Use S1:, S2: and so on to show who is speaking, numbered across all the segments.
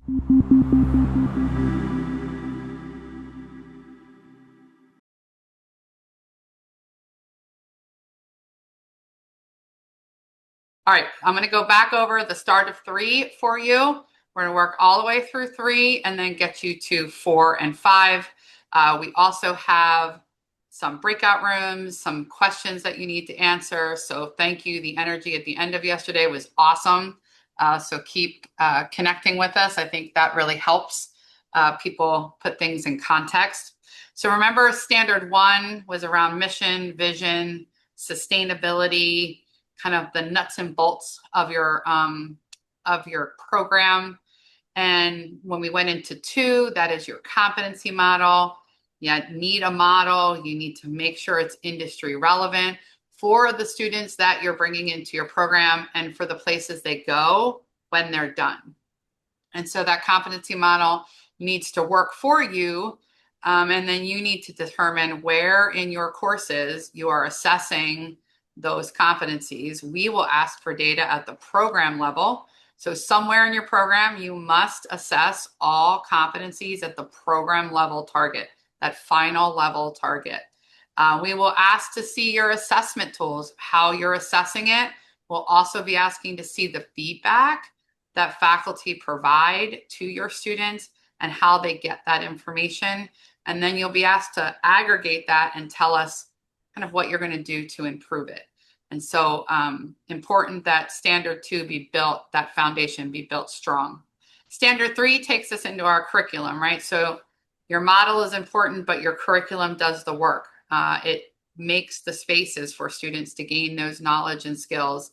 S1: All right, I'm going to go back over the start of 3 for you. We're going to work all the way through 3 and then get you to 4 and 5. We also have some breakout rooms, some questions that you need to answer. So thank you. The energy at the end of yesterday was awesome. So keep connecting with us. I think that really helps people put things in context. So remember, standard 1 was around mission, vision, sustainability, kind of the nuts and bolts of your program. And when we went into 2, that is your competency model. You need a model. You need to make sure it's industry relevant for the students that you're bringing into your program and for the places they go when they're done. And so that competency model needs to work for you. And then you need to determine where in your courses you are assessing those competencies. We will ask for data at the program level. So somewhere in your program, you must assess all competencies at the program level target, that final level target. We will ask to see your assessment tools, how you're assessing it. We'll also be asking to see the feedback that faculty provide to your students and how they get that information. And then you'll be asked to aggregate that and tell us kind of what you're going to do to improve it. And so important that standard 2 be built, that foundation be built strong. Standard 3 takes us into our curriculum, right? So your model is important, but your curriculum does the work. It makes the spaces for students to gain those knowledge and skills.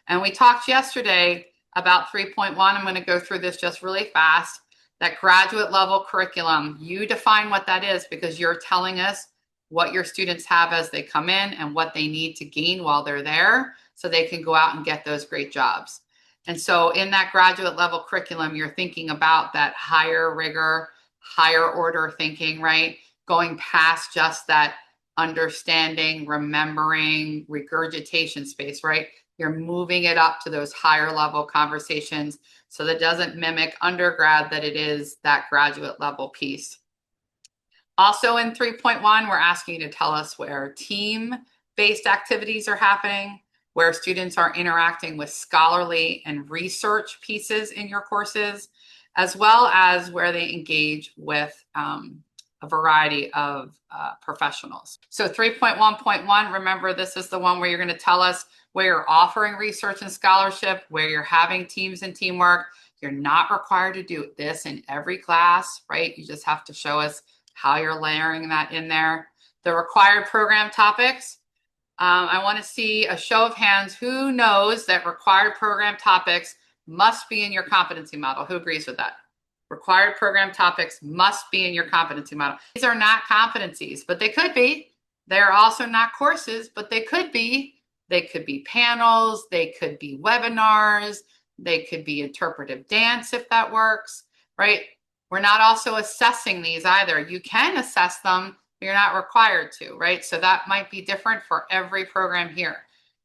S1: And we talked yesterday about 3.1. I'm going to go through this just really fast. That graduate level curriculum, you define what that is because you're telling us what your students have as they come in and what they need to gain while they're there so they can go out and get those great jobs. And so in that graduate level curriculum, you're thinking about that higher rigor, higher order thinking, right? Going past just that understanding, remembering, regurgitation space, right? You're moving it up to those higher level conversations so that doesn't mimic undergrad, that it is that graduate level piece. Also in 3.1, we're asking you to tell us where team-based activities are happening, where students are interacting with scholarly and research pieces in your courses, as well as where they engage with a variety of professionals. So 3.1.1, remember this is the one where you're going to tell us where you're offering research and scholarship, where you're having teams and teamwork. You're not required to do this in every class, right? You just have to show us how you're layering that in there. The required program topics. I want to see a show of hands. Who knows that required program topics must be in your competency model? Who agrees with that? Required program topics must be in your competency model. These are not competencies, but they could be. They're also not courses, but they could be. They could be panels. They could be webinars. They could be interpretive dance if that works, right? We're not also assessing these either. You can assess them, but you're not required to, right? So that might be different for every program here.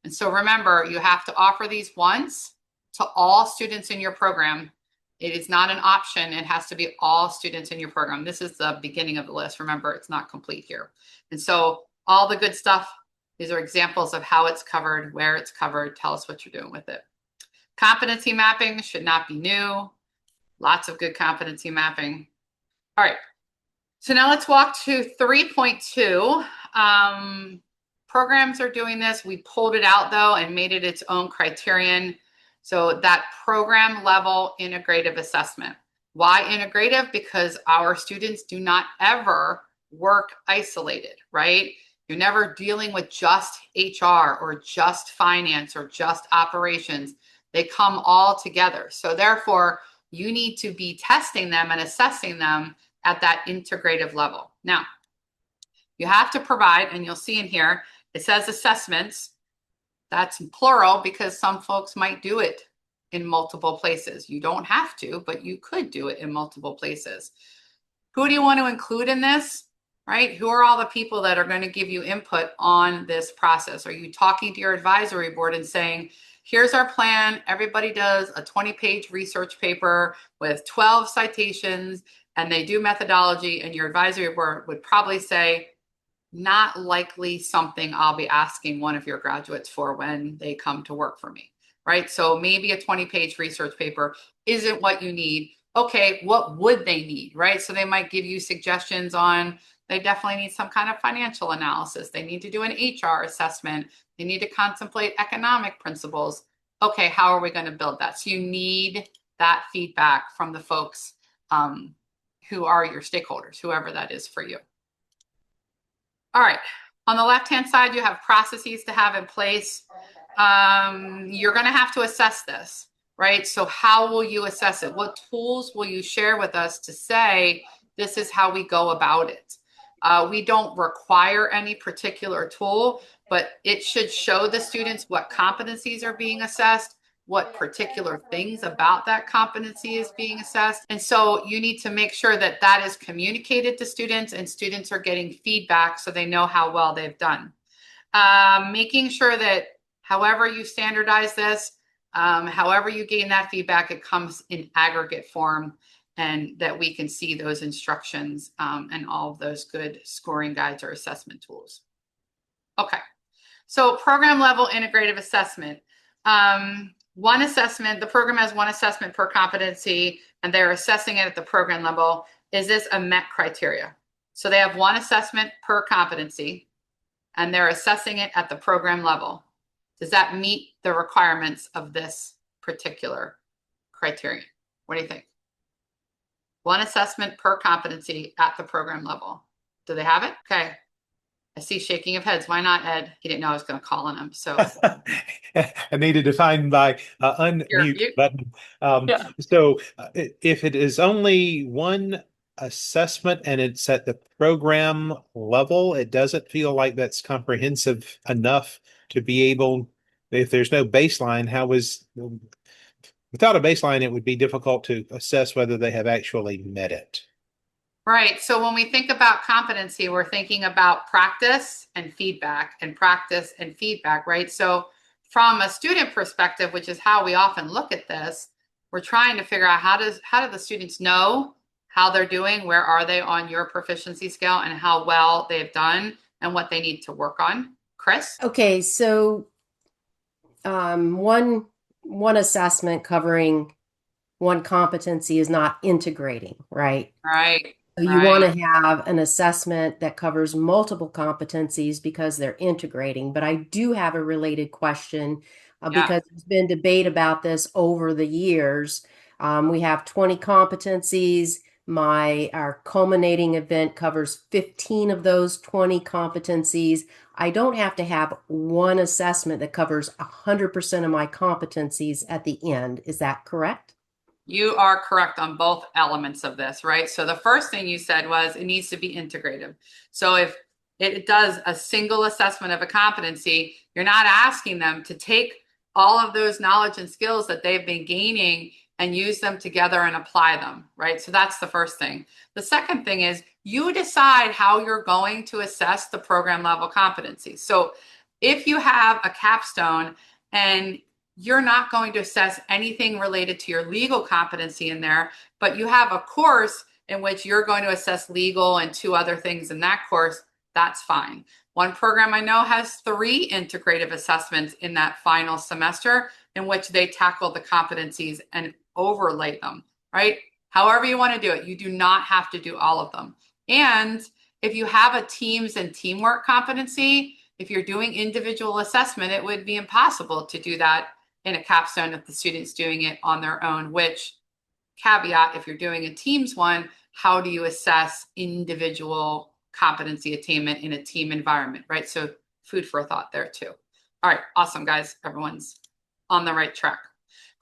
S1: And so remember, you have to offer these once to all students in your program. It is not an option. It has to be all students in your program. This is the beginning of the list. Remember, it's not complete here. And so all the good stuff, these are examples of how it's covered, where it's covered. Tell us what you're doing with it. Competency mapping should not be new. Lots of good competency mapping. All right. So now let's walk to 3.2. Programs are doing this. We pulled it out though and made it its own criterion. So that program level integrative assessment. Why integrative? Because our students do not ever work isolated, right? You're never dealing with just HR or just finance or just operations. They come all together. So therefore, you need to be testing them and assessing them at that integrative level. Now, you have to provide, and you'll see in here, it says assessments. That's plural because some folks might do it in multiple places. You don't have to, but you could do it in multiple places. Who do you want to include in this, right? Who are all the people that are going to give you input on this process? Are you talking to your advisory board and saying, here's our plan. Everybody does a 20-page research paper with 12 citations, and they do methodology, and your advisory board would probably say, not likely something I'll be asking one of your graduates for when they come to work for me, right? So maybe a 20-page research paper isn't what you need. Okay, what would they need, right? So they might give you suggestions on, they definitely need some kind of financial analysis. They need to do an HR assessment. They need to contemplate economic principles. Okay, how are we going to build that? So you need that feedback from the folks who are your stakeholders, whoever that is for you. All right, on the left-hand side, you have processes to have in place. You're going to have to assess this, right? So how will you assess it? What tools will you share with us to say, this is how we go about it? We don't require any particular tool, but it should show the students what competencies are being assessed, what particular things about that competency is being assessed. And so you need to make sure that that is communicated to students and students are getting feedback so they know how well they've done. Making sure that however you standardize this, however you gain that feedback, it comes in aggregate form and that we can see those instructions and all of those good scoring guides or assessment tools. Okay, so program level integrative assessment. One assessment, the program has one assessment per competency and they're assessing it at the program level. Is this a MET criteria? So they have one assessment per competency and they're assessing it at the program level. Does that meet the requirements of this particular criterion? What do you think? One assessment per competency at the program level. Do they have it? Okay. I see shaking of heads. Why not, Ed? He didn't know I was going to call on him. So
S2: I needed to find my unmute button.
S1: Yeah.
S2: So if it is only one assessment and it's at the program level, it doesn't feel like that's comprehensive enough to be able, if there's no baseline, without a baseline, it would be difficult to assess whether they have actually met it.
S1: Right. So when we think about competency, we're thinking about practice and feedback and practice and feedback, right? So from a student perspective, which is how we often look at this, we're trying to figure out how do the students know how they're doing, where are they on your proficiency scale and how well they've done and what they need to work on. Chris?
S3: Okay, so one assessment covering one competency is not integrating, right?
S1: Right.
S3: So you want to have an assessment that covers multiple competencies because they're integrating. But I do have a related question because there's been debate about this over the years. We have 20 competencies. Our culminating event covers 15 of those 20 competencies. I don't have to have one assessment that covers 100% of my competencies at the end. Is that correct?
S1: You are correct on both elements of this, right? So the first thing you said was it needs to be integrative. So if it does a single assessment of a competency, you're not asking them to take all of those knowledge and skills that they've been gaining and use them together and apply them, right? So that's the first thing. The second thing is you decide how you're going to assess the program level competencies. So if you have a capstone and you're not going to assess anything related to your legal competency in there, but you have a course in which you're going to assess legal and 2 other things in that course, that's fine. One program I know has 3 integrative assessments in that final semester in which they tackle the competencies and overlay them, right? However you want to do it, you do not have to do all of them. And if you have a teams and teamwork competency, if you're doing individual assessment, it would be impossible to do that in a capstone if the student's doing it on their own, which caveat, if you're doing a teams one, how do you assess individual competency attainment in a team environment, right? So food for thought there too. All right, awesome guys, everyone's on the right track.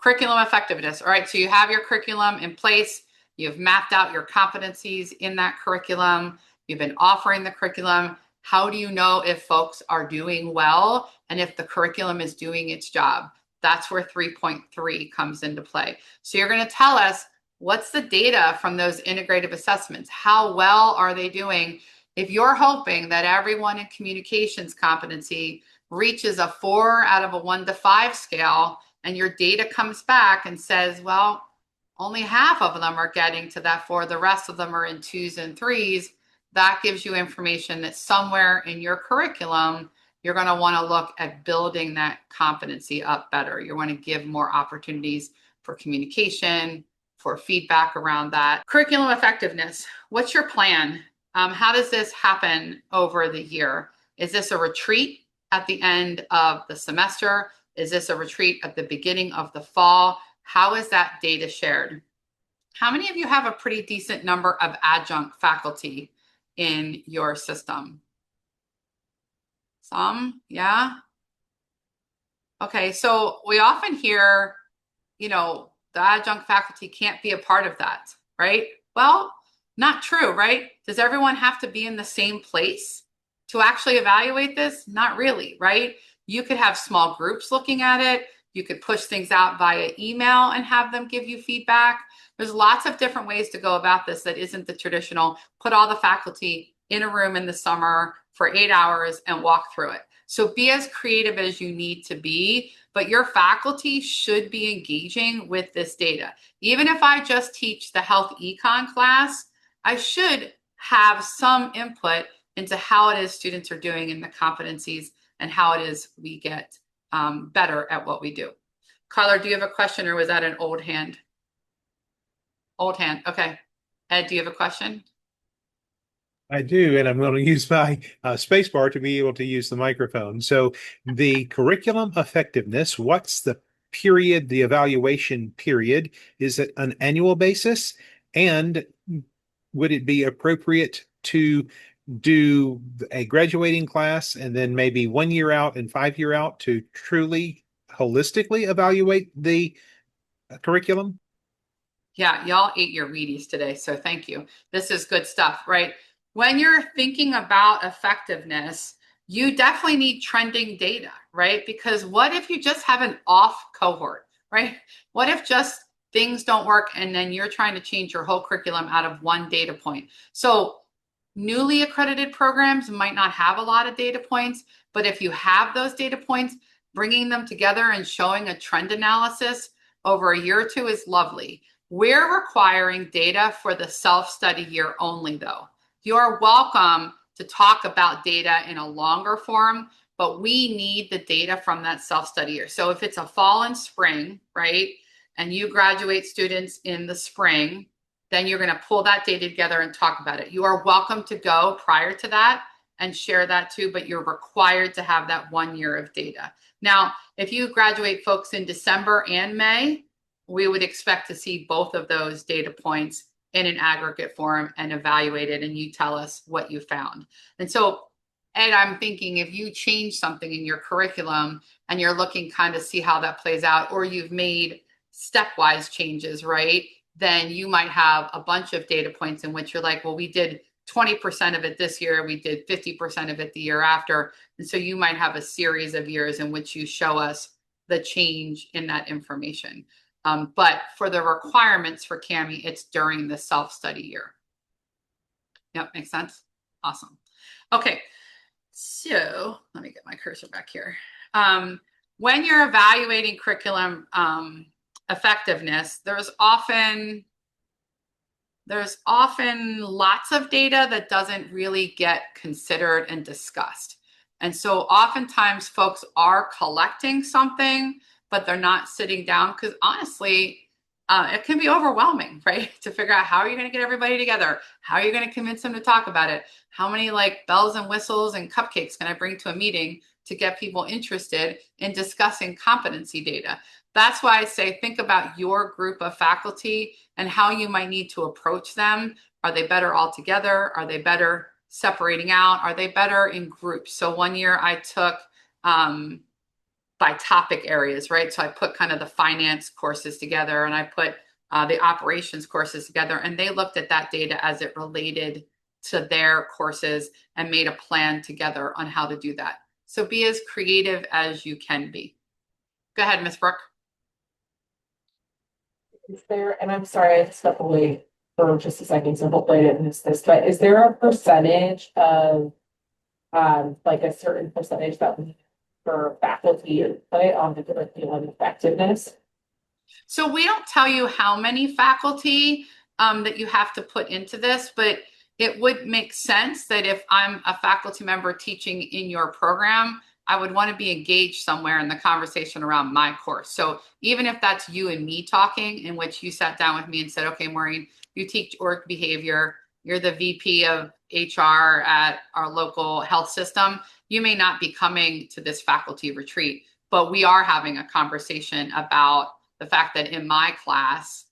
S1: Curriculum effectiveness. All right, so you have your curriculum in place. You've mapped out your competencies in that curriculum. You've been offering the curriculum. How do you know if folks are doing well and if the curriculum is doing its job? That's where 3.3 comes into play. So you're going to tell us what's the data from those integrative assessments? How well are they doing? If you're hoping that everyone in communications competency reaches a 4 out of a 1 to 5 scale, and your data comes back and says, well, only half of them are getting to that 4, the rest of them are in 2s and 3s, that gives you information that somewhere in your curriculum, you're going to want to look at building that competency up better. You want to give more opportunities for communication, for feedback around that. Curriculum effectiveness. What's your plan? How does this happen over the year? Is this a retreat at the end of the semester? Is this a retreat at the beginning of the fall? How is that data shared? How many of you have a pretty decent number of adjunct faculty in your system? Some, yeah. Okay, so we often hear, you know, the adjunct faculty can't be a part of that, right? Well, not true, right? Does everyone have to be in the same place to actually evaluate this? Not really, right? You could have small groups looking at it. You could push things out via email and have them give you feedback. There's lots of different ways to go about this that isn't the traditional, put all the faculty in a room in the summer for 8 hours and walk through it. So be as creative as you need to be, but your faculty should be engaging with this data. Even if I just teach the health econ class, I should have some input into how it is students are doing in the competencies and how it is we get better at what we do. Carla, do you have a question, or was that an old hand? Old hand, okay. Ed, do you have a question?
S2: I do, and I'm going to use my space bar to be able to use the microphone. So the curriculum effectiveness, what's the period, the evaluation period? Is it an annual basis? And would it be appropriate to do a graduating class and then maybe 1 year out and 5 year out to truly holistically evaluate the curriculum?
S1: Yeah, y'all ate your Wheaties today, so thank you. This is good stuff, right? When you're thinking about effectiveness, you definitely need trending data, right? Because what if you just have an off cohort, right? What if just things don't work and then you're trying to change your whole curriculum out of one data point? So newly accredited programs might not have a lot of data points, but if you have those data points, bringing them together and showing a trend analysis over a year or two is lovely. We're requiring data for the self-study year only, though. You're welcome to talk about data in a longer form, but we need the data from that self-study year. So if it's a fall and spring, right, and you graduate students in the spring, then you're going to pull that data together and talk about it. You are welcome to go prior to that and share that too, but you're required to have that 1 year of data. Now, if you graduate folks in December and May, we would expect to see both of those data points in an aggregate form and evaluate it, and you tell us what you found. And so, Ed, I'm thinking if you change something in your curriculum and you're looking kind of see how that plays out, or you've made stepwise changes, right? Then you might have a bunch of data points in which you're like, well, we did 20% of it this year, we did 50% of it the year after. And so you might have a series of years in which you show us the change in that information. But for the requirements for CAHME, it's during the self-study year. Yep, makes sense? Awesome. Okay, so let me get my cursor back here. When you're evaluating curriculum effectiveness, there's often lots of data that doesn't really get considered and discussed. And so oftentimes folks are collecting something, but they're not sitting down because honestly, it can be overwhelming, right? To figure out how are you going to get everybody together? How are you going to convince them to talk about it? How many like bells and whistles and cupcakes can I bring to a meeting to get people interested in discussing competency data? That's why I say think about your group of faculty and how you might need to approach them. Are they better all together? Are they better separating out? Are they better in groups? So 1 year I took by topic areas, right? So I put kind of the finance courses together and I put the operations courses together, and they looked at that data as it related to their courses and made a plan together on how to do that. So be as creative as you can be. Go ahead, Ms. Brooke.
S4: Is there, and I'm sorry, I stepped away for just a second, so hopefully I didn't miss this, but is there a percentage of like a certain percentage that we for faculty input on the curriculum effectiveness?
S1: So we don't tell you how many faculty that you have to put into this, but it would make sense that if I'm a faculty member teaching in your program, I would want to be engaged somewhere in the conversation around my course. So even if that's you and me talking, in which you sat down with me and said, okay, Maureen, you teach org behavior, you're the VP of HR at our local health system, you may not be coming to this faculty retreat, but we are having a conversation about the fact that in my class,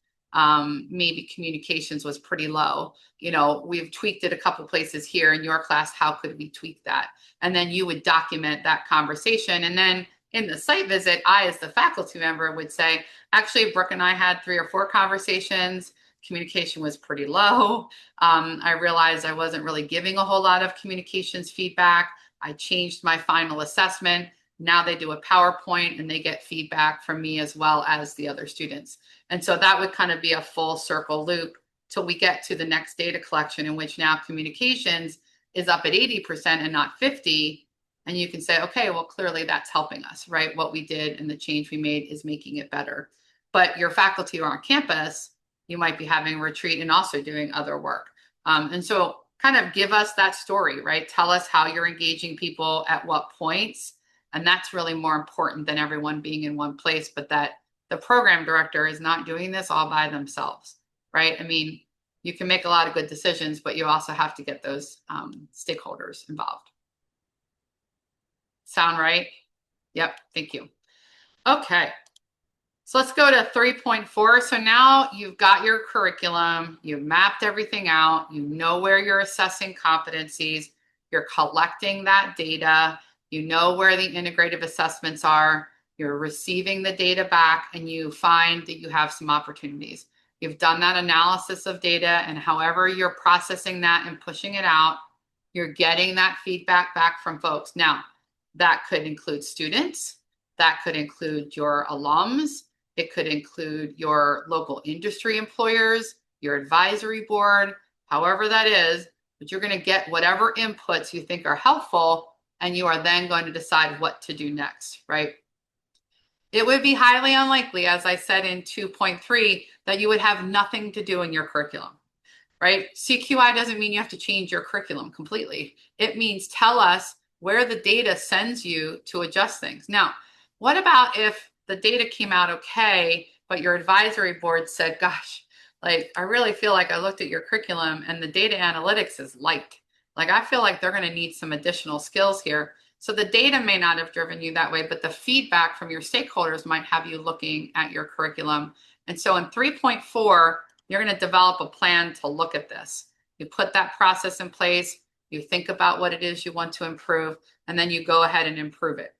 S1: maybe communications was pretty low. You know, we've tweaked it a couple places here in your class. How could we tweak that? And then you would document that conversation. And then in the site visit, I, as the faculty member, would say, actually, Brooke and I had 3 or 4 conversations. Communication was pretty low. I realized I wasn't really giving a whole lot of communications feedback. I changed my final assessment. Now they do a PowerPoint and they get feedback from me as well as the other students. And so that would kind of be a full circle loop till we get to the next data collection, in which now communications is up at 80% and not 50. And you can say, okay, well, clearly that's helping us, right? What we did and the change we made is making it better. But your faculty are on campus, you might be having a retreat and also doing other work. And so kind of give us that story, right? Tell us how you're engaging people at what points. And that's really more important than everyone being in one place, but that the program director is not doing this all by themselves, right? I mean, you can make a lot of good decisions, but you also have to get those stakeholders involved. Sound right? Yep, thank you. Okay, so let's go to 3.4. So now you've got your curriculum, you've mapped everything out, you know where you're assessing competencies, you're collecting that data, you know where the integrative assessments are, you're receiving the data back, and you find that you have some opportunities. You've done that analysis of data, and however you're processing that and pushing it out, you're getting that feedback back from folks. Now, that could include students, that could include your alums, it could include your local industry employers, your advisory board, however that is, but you're going to get whatever inputs you think are helpful, and you are then going to decide what to do next, right? It would be highly unlikely, as I said in 2.3, that you would have nothing to do in your curriculum, right? CQI doesn't mean you have to change your curriculum completely. It means tell us where the data sends you to adjust things. Now, what about if the data came out okay, but your advisory board said, gosh, like, I really feel like I looked at your curriculum and the data analytics is light. Like, I feel like they're going to need some additional skills here. So the data may not have driven you that way, but the feedback from your stakeholders might have you looking at your curriculum. And so in 3.4, you're going to develop a plan to look at this. You put that process in place, you think about what it is you want to improve, and then you go ahead and improve it.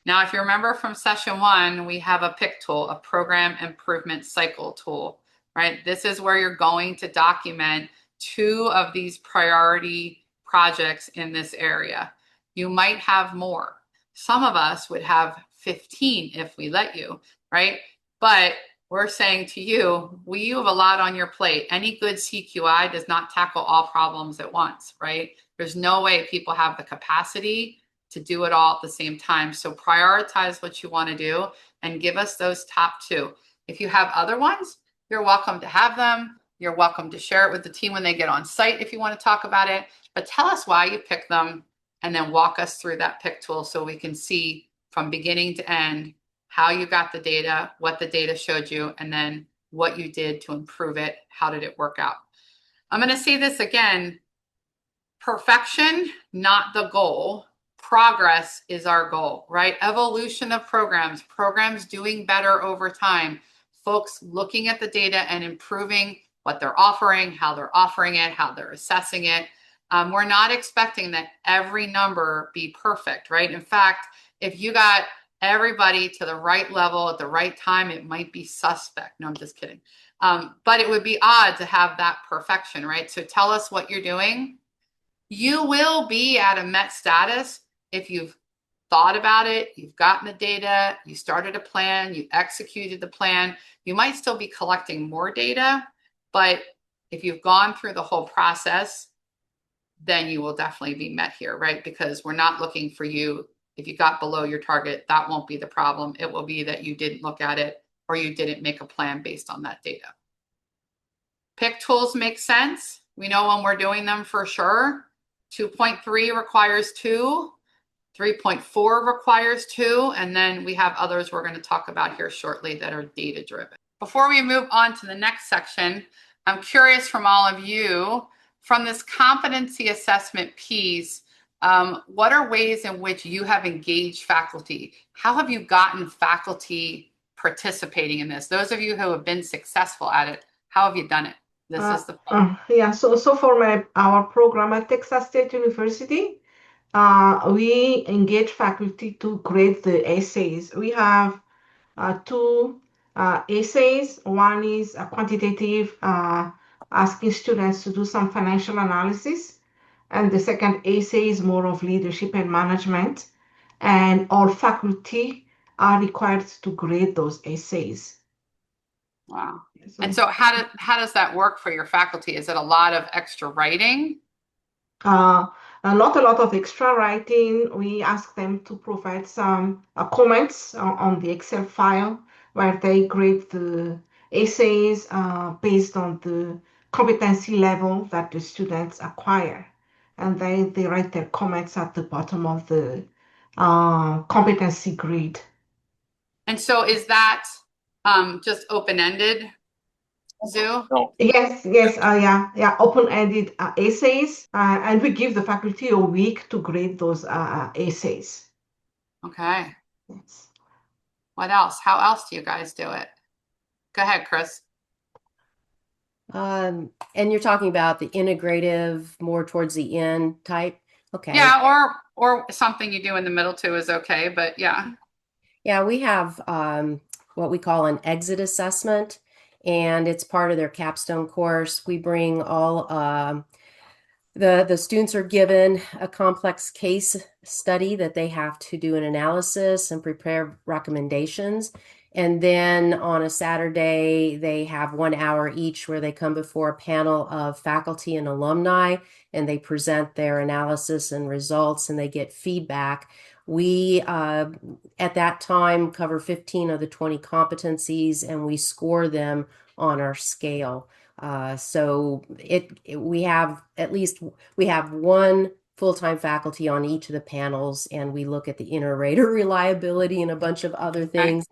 S1: Now, if you remember from session 1, we have a PIC tool, a program improvement cycle tool, right? This is where you're going to document 2 of these priority projects in this area. You might have more. Some of us would have 15 if we let you, right? But we're saying to you, you have a lot on your plate. Any good CQI does not tackle all problems at once, right? There's no way people have the capacity to do it all at the same time. So prioritize what you want to do and give us those top 2. If you have other ones, you're welcome to have them. You're welcome to share it with the team when they get on site if you want to talk about it. But tell us why you picked them and then walk us through that PIC tool so we can see from beginning to end how you got the data, what the data showed you, and then what you did to improve it. How did it work out? I'm going to say this again. Perfection, not the goal. Progress is our goal, right? Evolution of programs doing better over time, folks looking at the data and improving what they're offering, how they're offering it, how they're assessing it. We're not expecting that every number be perfect, right? In fact, if you got everybody to the right level at the right time, it might be suspect. No, I'm just kidding. But it would be odd to have that perfection, right? So tell us what you're doing. You will be at a MET status if you've thought about it, you've gotten the data, you started a plan, you executed the plan. You might still be collecting more data, but if you've gone through the whole process, then you will definitely be met here, right? Because we're not looking for you If you got below your target, that won't be the problem. It will be that you didn't look at it or you didn't make a plan based on that data. Pick tools make sense. We know when we're doing them for sure. 2.3 requires 2. 3.4 requires 2. And then we have others we're going to talk about here shortly that are data driven. Before we move on to the next section, I'm curious from all of you, from this competency assessment piece, what are ways in which you have engaged faculty? How have you gotten faculty participating in this? Those of you who have been successful at it, how have you done it? This is the
S5: yeah. So for our program at Texas State University, we engage faculty to grade the essays. We have two essays. One is a quantitative, asking students to do some financial analysis. And the second essay is more of leadership and management. And all faculty are required to grade those essays.
S1: Wow. And so how does that work for your faculty? Is it a lot of extra writing?
S5: Not a lot of extra writing. We ask them to provide some comments on the Excel file where they grade the essays based on the competency level that the students acquire. And they write their comments at the bottom of the competency grid.
S1: And so is that just open-ended, Zoo?
S5: No. Yes, yeah, open-ended essays, and we give the faculty a week to grade those essays.
S1: Okay.
S5: Yes.
S1: What else? How else do you guys do it? Go ahead, Chris.
S3: And you're talking about the integrative, more towards the end type? Okay.
S1: Yeah, or something you do in the middle too is okay, but yeah.
S3: Yeah, we have what we call an exit assessment, and it's part of their capstone course. We bring all the students are given a complex case study that they have to do an analysis and prepare recommendations. And then on a Saturday, they have 1 hour each where they come before a panel of faculty and alumni, and they present their analysis and results, and they get feedback. We, at that time, cover 15 of the 20 competencies, and we score them on our scale. So we have one full-time faculty on each of the panels, and we look at the inter-rater reliability and a bunch of other things.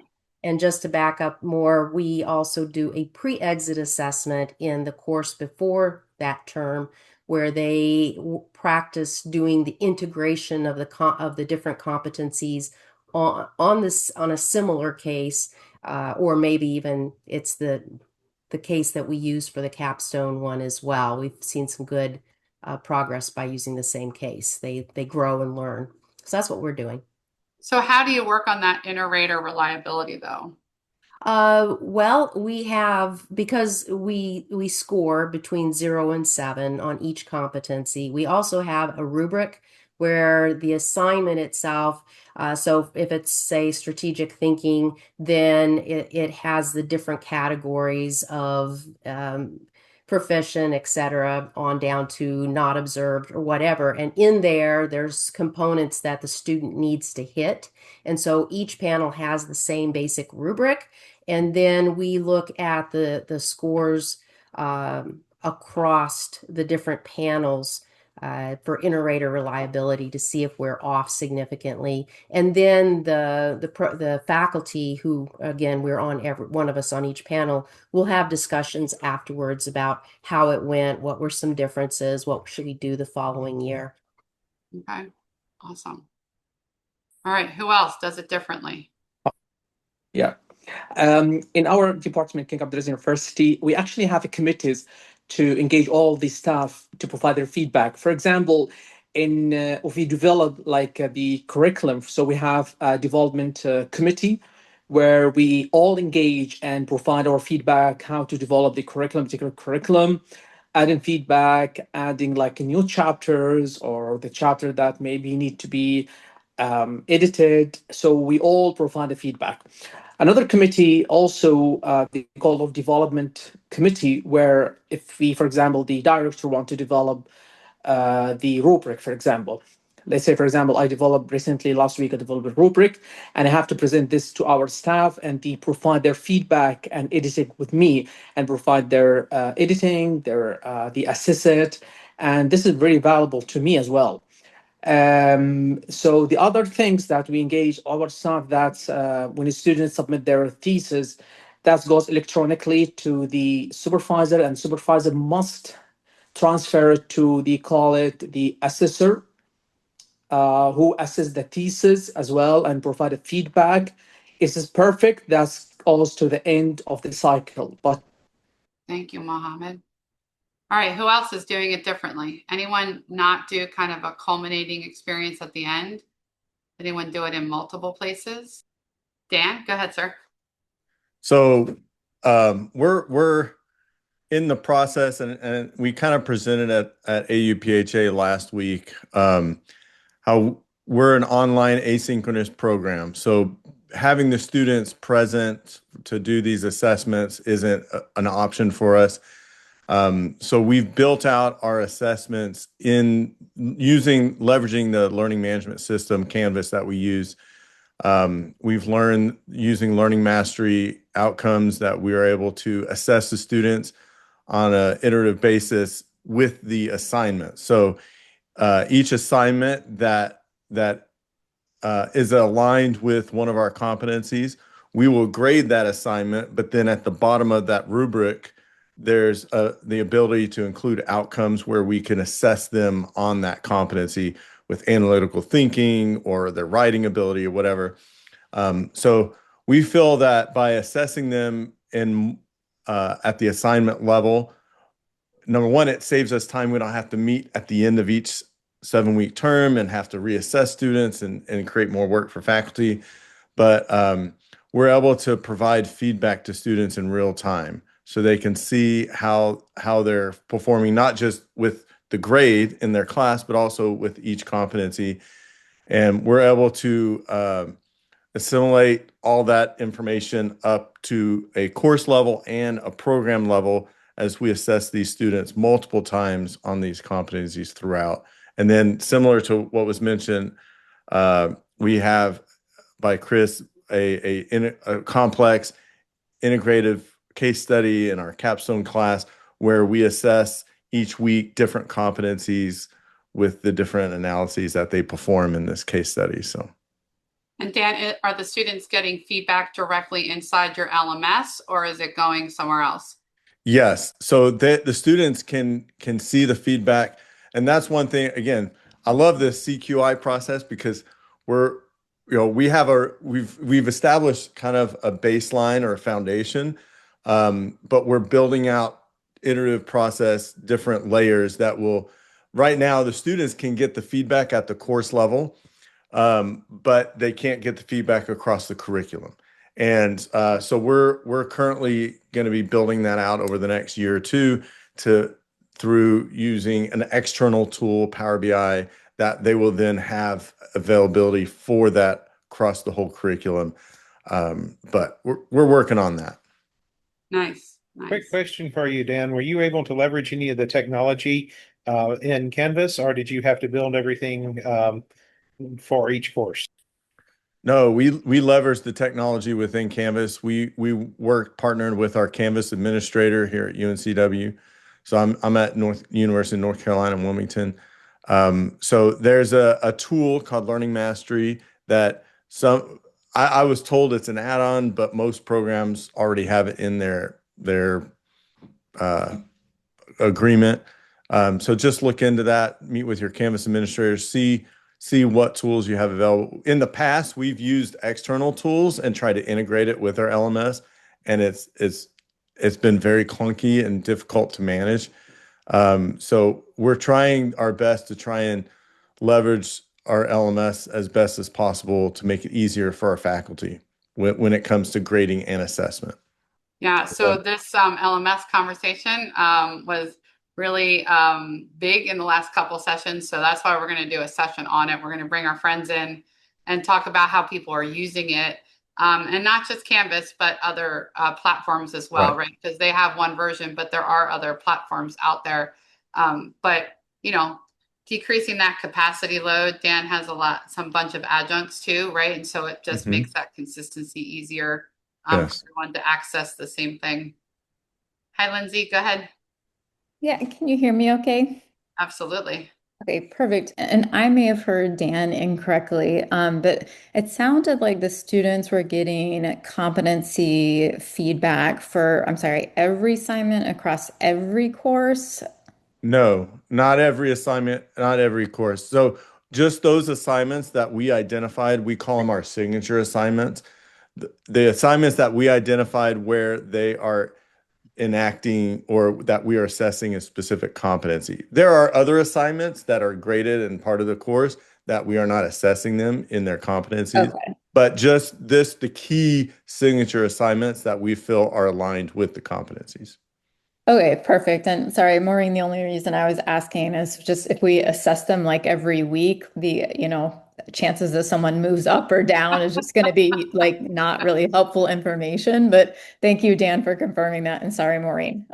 S3: And just to back up more, we also do a pre-exit assessment in the course before that term, where they practice doing the integration of the different competencies on a similar case, or maybe even it's the case that we use for the capstone one as well. We've seen some good progress by using the same case. They grow and learn. So that's what we're doing.
S1: So how do you work on that inter-rater reliability though?
S3: Well, we have, because we score between 0 and 7 on each competency. We also have a rubric where the assignment itself, so if it's, say, strategic thinking, then it has the different categories of proficient, etc., on down to not observed or whatever. And in there's components that the student needs to hit. And so each panel has the same basic rubric. And then we look at the scores across the different panels for inter-rater reliability to see if we're off significantly. And then the faculty, who, again, we're on one of us on each panel, will have discussions afterwards about how it went, what were some differences, what should we do the following year.
S1: Okay, awesome. All right, who else does it differently?
S6: Yeah. In our department, King Abdulaziz University, we actually have committees to engage all the staff to provide their feedback. For example, if we develop the curriculum, so we have a development committee where we all engage and provide our feedback, how to develop the particular curriculum, adding feedback, adding new chapters or the chapter that maybe need to be edited. So we all provide the feedback. Another committee also, they call it development committee, where if we, for example, the director want to develop the rubric, for example, let's say, for example, I developed recently, last week, I developed a rubric, and I have to present this to our staff, and they provide their feedback and edit it with me, and provide their editing, they assess it, and this is very valuable to me as well. So the other things that we engage our staff, that's when students submit their thesis, that goes electronically to the supervisor, and supervisor must transfer it to call it the assessor, who assess the thesis as well and provide a feedback. Is this perfect? That's goes to the end of the cycle. But
S1: Thank you, Mohammed. All right, who else is doing it differently? Anyone not do kind of a culminating experience at the end? Anyone do it in multiple places? Dan, go ahead, sir.
S7: So we're in the process, and we kind of presented at AUPHA last week how we're an online asynchronous program. So having the students present to do these assessments isn't an option for us. So we've built out our assessments in leveraging the learning management system, Canvas, that we use. We've learned using learning mastery outcomes that we are able to assess the students on an iterative basis with the assignment. So each assignment that is aligned with one of our competencies, we will grade that assignment, but then at the bottom of that rubric, there's the ability to include outcomes where we can assess them on that competency with analytical thinking or their writing ability or whatever. So we feel that by assessing them at the assignment level, number one, it saves us time. We don't have to meet at the end of each 7-week term and have to reassess students and create more work for faculty. But we're able to provide feedback to students in real time so they can see how they're performing, not just with the grade in their class, but also with each competency. And we're able to assimilate all that information up to a course level and a program level as we assess these students multiple times on these competencies throughout. And then similar to what was mentioned, we have by Chris a complex integrative case study in our capstone class where we assess each week different competencies with the different analyses that they perform in this case study. So.
S1: And Dan, are the students getting feedback directly inside your LMS, or is it going somewhere else?
S7: Yes. So the students can see the feedback. And that's one thing, again, I love this CQI process because we've established kind of a baseline or a foundation, but we're building out iterative process, different layers that will, right now, the students can get the feedback at the course level, but they can't get the feedback across the curriculum. And so we're currently going to be building that out over the next year or two through using an external tool, Power BI, that they will then have availability for that across the whole curriculum. But we're working on that.
S1: Nice.
S2: Quick question for you, Dan. Were you able to leverage any of the technology in Canvas, or did you have to build everything for each course?
S7: No, we leverage the technology within Canvas. We partnered with our Canvas administrator here at UNCW. So I'm at University of North Carolina in Wilmington. So there's a tool called Learning Mastery that I was told it's an add-on, but most programs already have it in their agreement. So just look into that, meet with your Canvas administrator, see what tools you have available. In the past, we've used external tools and tried to integrate it with our LMS, and it's been very clunky and difficult to manage. So we're trying our best to try and leverage our LMS as best as possible to make it easier for our faculty when it comes to grading and assessment.
S1: Yeah, so this LMS conversation was really big in the last couple sessions. So that's why we're going to do a session on it. We're going to bring our friends in and talk about how people are using it. And not just Canvas, but other platforms as well, right? Because they have one version, but there are other platforms out there. But, decreasing that capacity load. Dan has some bunch of adjuncts too, right? And so it just makes that consistency easier for everyone to access the same thing. Hi, Lindsay, go ahead.
S8: Yeah, can you hear me okay?
S1: Absolutely.
S8: Okay, perfect. And I may have heard Dan incorrectly, but it sounded like the students were getting competency feedback for, I'm sorry, every assignment across every course.
S7: No, not every assignment, not every course. So just those assignments that we identified, we call them our signature assignments. The assignments that we identified where they are enacting or that we are assessing a specific competency. There are other assignments that are graded and part of the course that we are not assessing them in their competencies.
S8: Okay.
S7: But just the key signature assignments that we feel are aligned with the competencies.
S8: Okay, perfect. And sorry, Maureen, the only reason I was asking is just if we assess them like every week, the, chances that someone moves up or down is just going to be like not really helpful information. But thank you, Dan, for confirming that. And sorry, Maureen.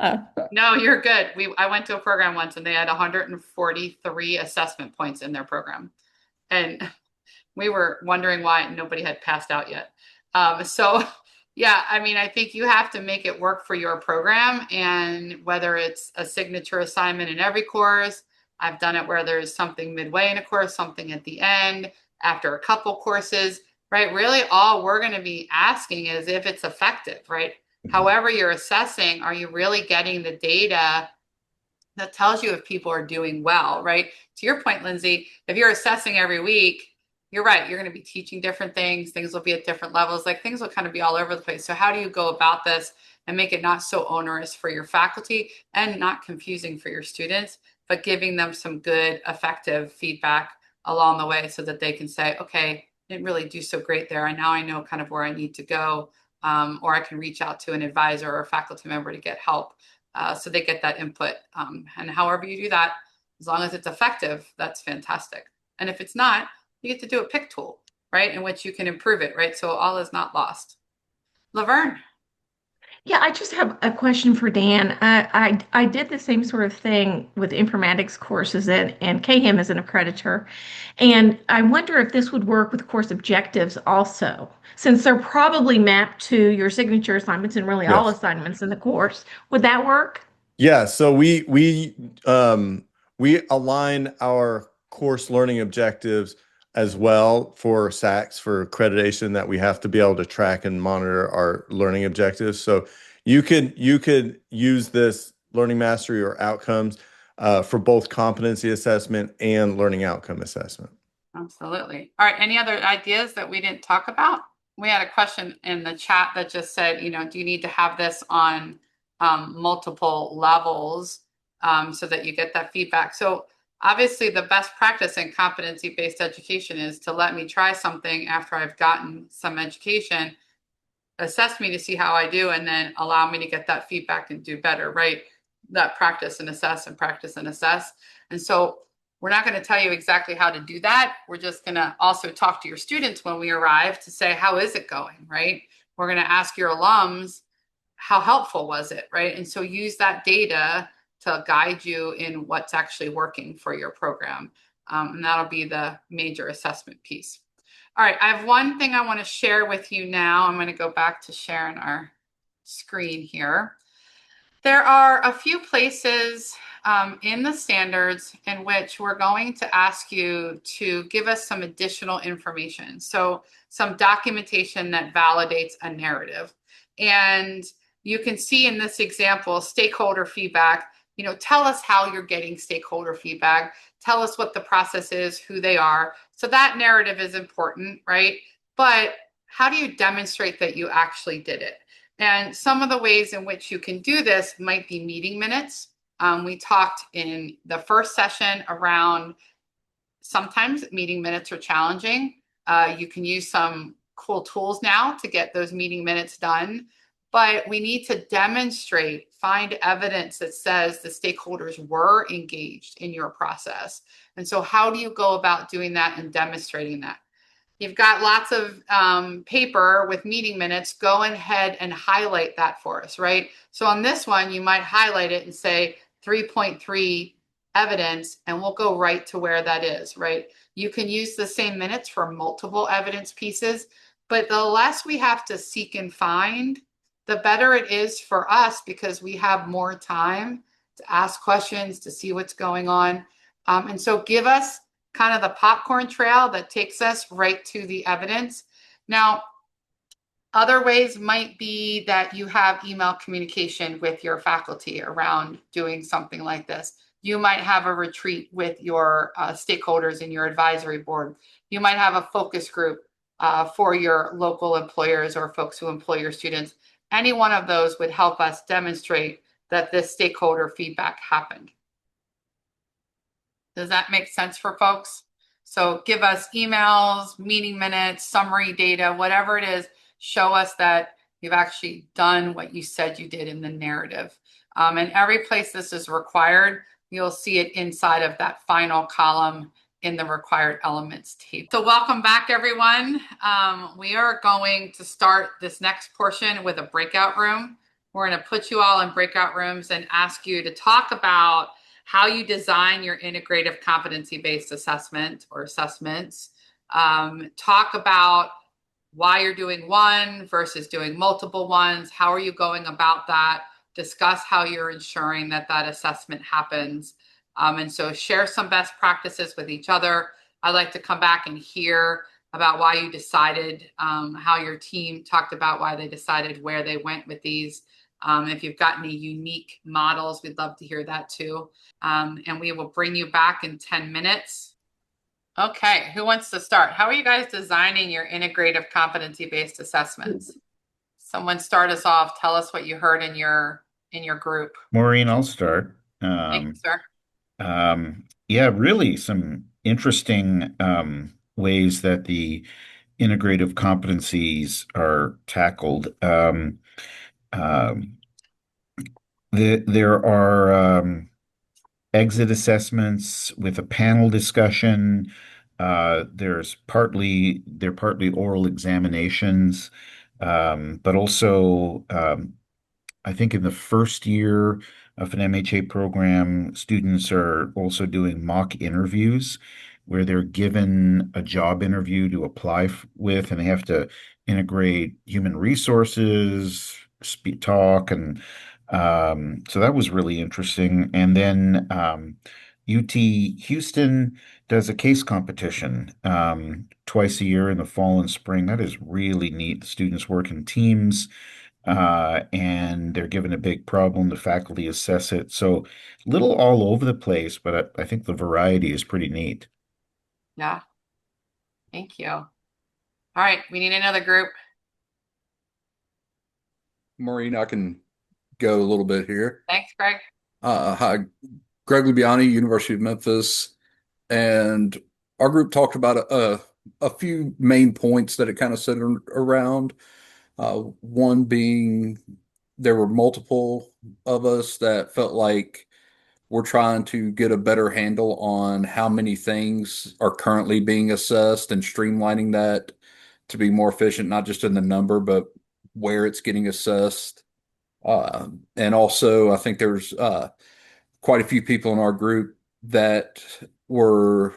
S1: No, you're good. I went to a program once and they had 143 assessment points in their program. And we were wondering why nobody had passed out yet. So yeah, I mean, I think you have to make it work for your program, and whether it's a signature assignment in every course, I've done it where there's something midway in a course, something at the end, after a couple courses, right? Really all we're going to be asking is if it's effective, right? However you're assessing, are you really getting the data that tells you if people are doing well, right? To your point, Lindsay, if you're assessing every week, you're right. You're going to be teaching different things. Things will be at different levels. Like things will kind of be all over the place. So how do you go about this and make it not so onerous for your faculty and not confusing for your students, but giving them some good, effective feedback along the way so that they can say, okay, didn't really do so great there. And now I know kind of where I need to go. Or I can reach out to an advisor or a faculty member to get help. So they get that input. And however you do that, as long as it's effective, that's fantastic. And if it's not, you get to do a pick tool, right? In which you can improve it, right? So all is not lost. Laverne.
S9: Yeah, I just have a question for Dan. I did the same sort of thing with informatics courses and CAHME as an accreditor. And I wonder if this would work with course objectives also, since they're probably mapped to your signature assignments and really all assignments in the course. Would that work?
S7: Yeah, so we align our course learning objectives as well for SACs, for accreditation, that we have to be able to track and monitor our learning objectives. So you could use this learning mastery or outcomes for both competency assessment and learning outcome assessment.
S1: Absolutely. All right. Any other ideas that we didn't talk about? We had a question in the chat that just said, do you need to have this on multiple levels so that you get that feedback? So obviously the best practice in competency-based education is to let me try something after I've gotten some education, assess me to see how I do, and then allow me to get that feedback and do better, right? That practice and assess and practice and assess. And so we're not going to tell you exactly how to do that. We're just going to also talk to your students when we arrive to say, how is it going, right? We're going to ask your alums, how helpful was it, right? And so use that data to guide you in what's actually working for your program. And that'll be the major assessment piece. All right, I have one thing I want to share with you now. I'm going to go back to sharing our screen here. There are a few places in the standards in which we're going to ask you to give us some additional information. So some documentation that validates a narrative. And you can see in this example, stakeholder feedback. Tell us how you're getting stakeholder feedback. Tell us what the process is, who they are. So that narrative is important, right? But how do you demonstrate that you actually did it? And some of the ways in which you can do this might be meeting minutes. We talked in the first session around sometimes meeting minutes are challenging. You can use some cool tools now to get those meeting minutes done. But we need to demonstrate, find evidence that says the stakeholders were engaged in your process. And so how do you go about doing that and demonstrating that? You've got lots of paper with meeting minutes. Go ahead and highlight that for us, right? So on this one, you might highlight it and say 3.3 evidence, and we'll go right to where that is, right? You can use the same minutes for multiple evidence pieces, but the less we have to seek and find, the better it is for us because we have more time to ask questions, to see what's going on. And so give us kind of the popcorn trail that takes us right to the evidence. Now, other ways might be that you have email communication with your faculty around doing something like this. You might have a retreat with your stakeholders in your advisory board. You might have a focus group for your local employers or folks who employ your students. Any one of those would help us demonstrate that this stakeholder feedback happened. Does that make sense for folks? So give us emails, meeting minutes, summary data, whatever it is, show us that you've actually done what you said you did in the narrative. And every place this is required, you'll see it inside of that final column in the required elements table. So welcome back, everyone. We are going to start this next portion with a breakout room. We're going to put you all in breakout rooms and ask you to talk about how you design your integrative competency-based assessment or assessments. Talk about why you're doing one versus doing multiple ones. How are you going about that? Discuss how you're ensuring that that assessment happens. And so share some best practices with each other. I'd like to come back and hear about why you decided, how your team talked about why they decided where they went with these. If you've got any unique models, we'd love to hear that too. And we will bring you back in 10 minutes. Okay, who wants to start? How are you guys designing your integrative competency-based assessments? Someone start us off. Tell us what you heard in your group.
S10: Maureen, I'll start.
S1: Thank you, sir.
S10: Yeah, really some interesting ways that the integrative competencies are tackled. There are exit assessments with a panel discussion. They're partly oral examinations, but also I think in the first year of an MHA program, students are also doing mock interviews where they're given a job interview to apply with, and they have to integrate human resources, talk, and so that was really interesting. And then UT Houston does a case competition twice a year in the fall and spring. That is really neat. The students work in teams and they're given a big problem. The faculty assess it. So little all over the place, but I think the variety is pretty neat.
S1: Yeah. Thank you. All right, we need another group.
S11: Maureen, I can go a little bit here.
S1: Thanks, Greg.
S11: Hi, Greg Lubiani, University of Memphis. And our group talked about a few main points that it kind of centered around. One being there were multiple of us that felt like we're trying to get a better handle on how many things are currently being assessed and streamlining that to be more efficient, not just in the number, but where it's getting assessed. And also, I think there's quite a few people in our group that were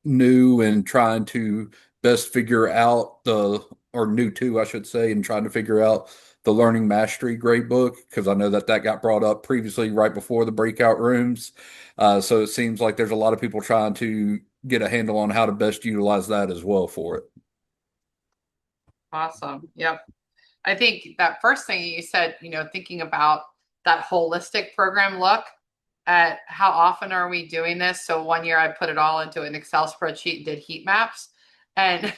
S11: new and trying to best figure out or new to, I should say, and trying to figure out the Learning Mastery Gradebook, because I know that got brought up previously right before the breakout rooms. So it seems like there's a lot of people trying to get a handle on how to best utilize that as well for it.
S1: Awesome. Yep. I think that first thing you said, thinking about that holistic program look at how often are we doing this? So one year I put it all into an Excel spreadsheet and did heat maps. And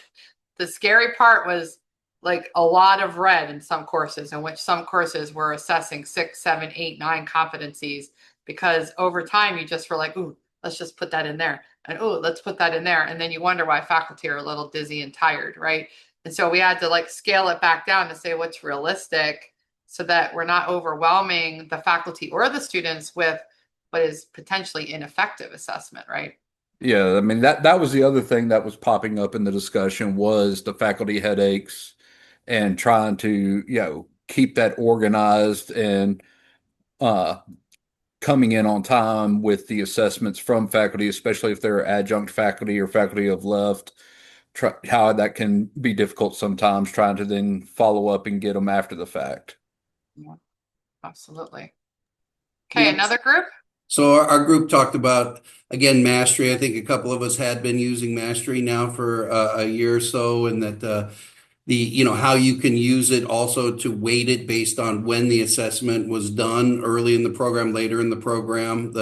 S1: the scary part was like a lot of red in some courses, in which some courses were assessing 6, 7, 8, 9 competencies, because over time you just were like, ooh, let's just put that in there. And ooh, let's put that in there. And then you wonder why faculty are a little dizzy and tired, right? And so we had to scale it back down to say what's realistic so that we're not overwhelming the faculty or the students with what is potentially ineffective assessment, right?
S11: Yeah, I mean that was the other thing that was popping up in the discussion was the faculty headaches and trying to, keep that organized and coming in on time with the assessments from faculty, especially if they're adjunct faculty or faculty have left, how that can be difficult sometimes trying to then follow up and get them after the fact.
S1: Yeah, absolutely. Okay, another group?
S12: So our group talked about, again, Mastery. I think a couple of us had been using Mastery now for a year or so, and that how you can use it also to weight it based on when the assessment was done, early in the program, later in the program.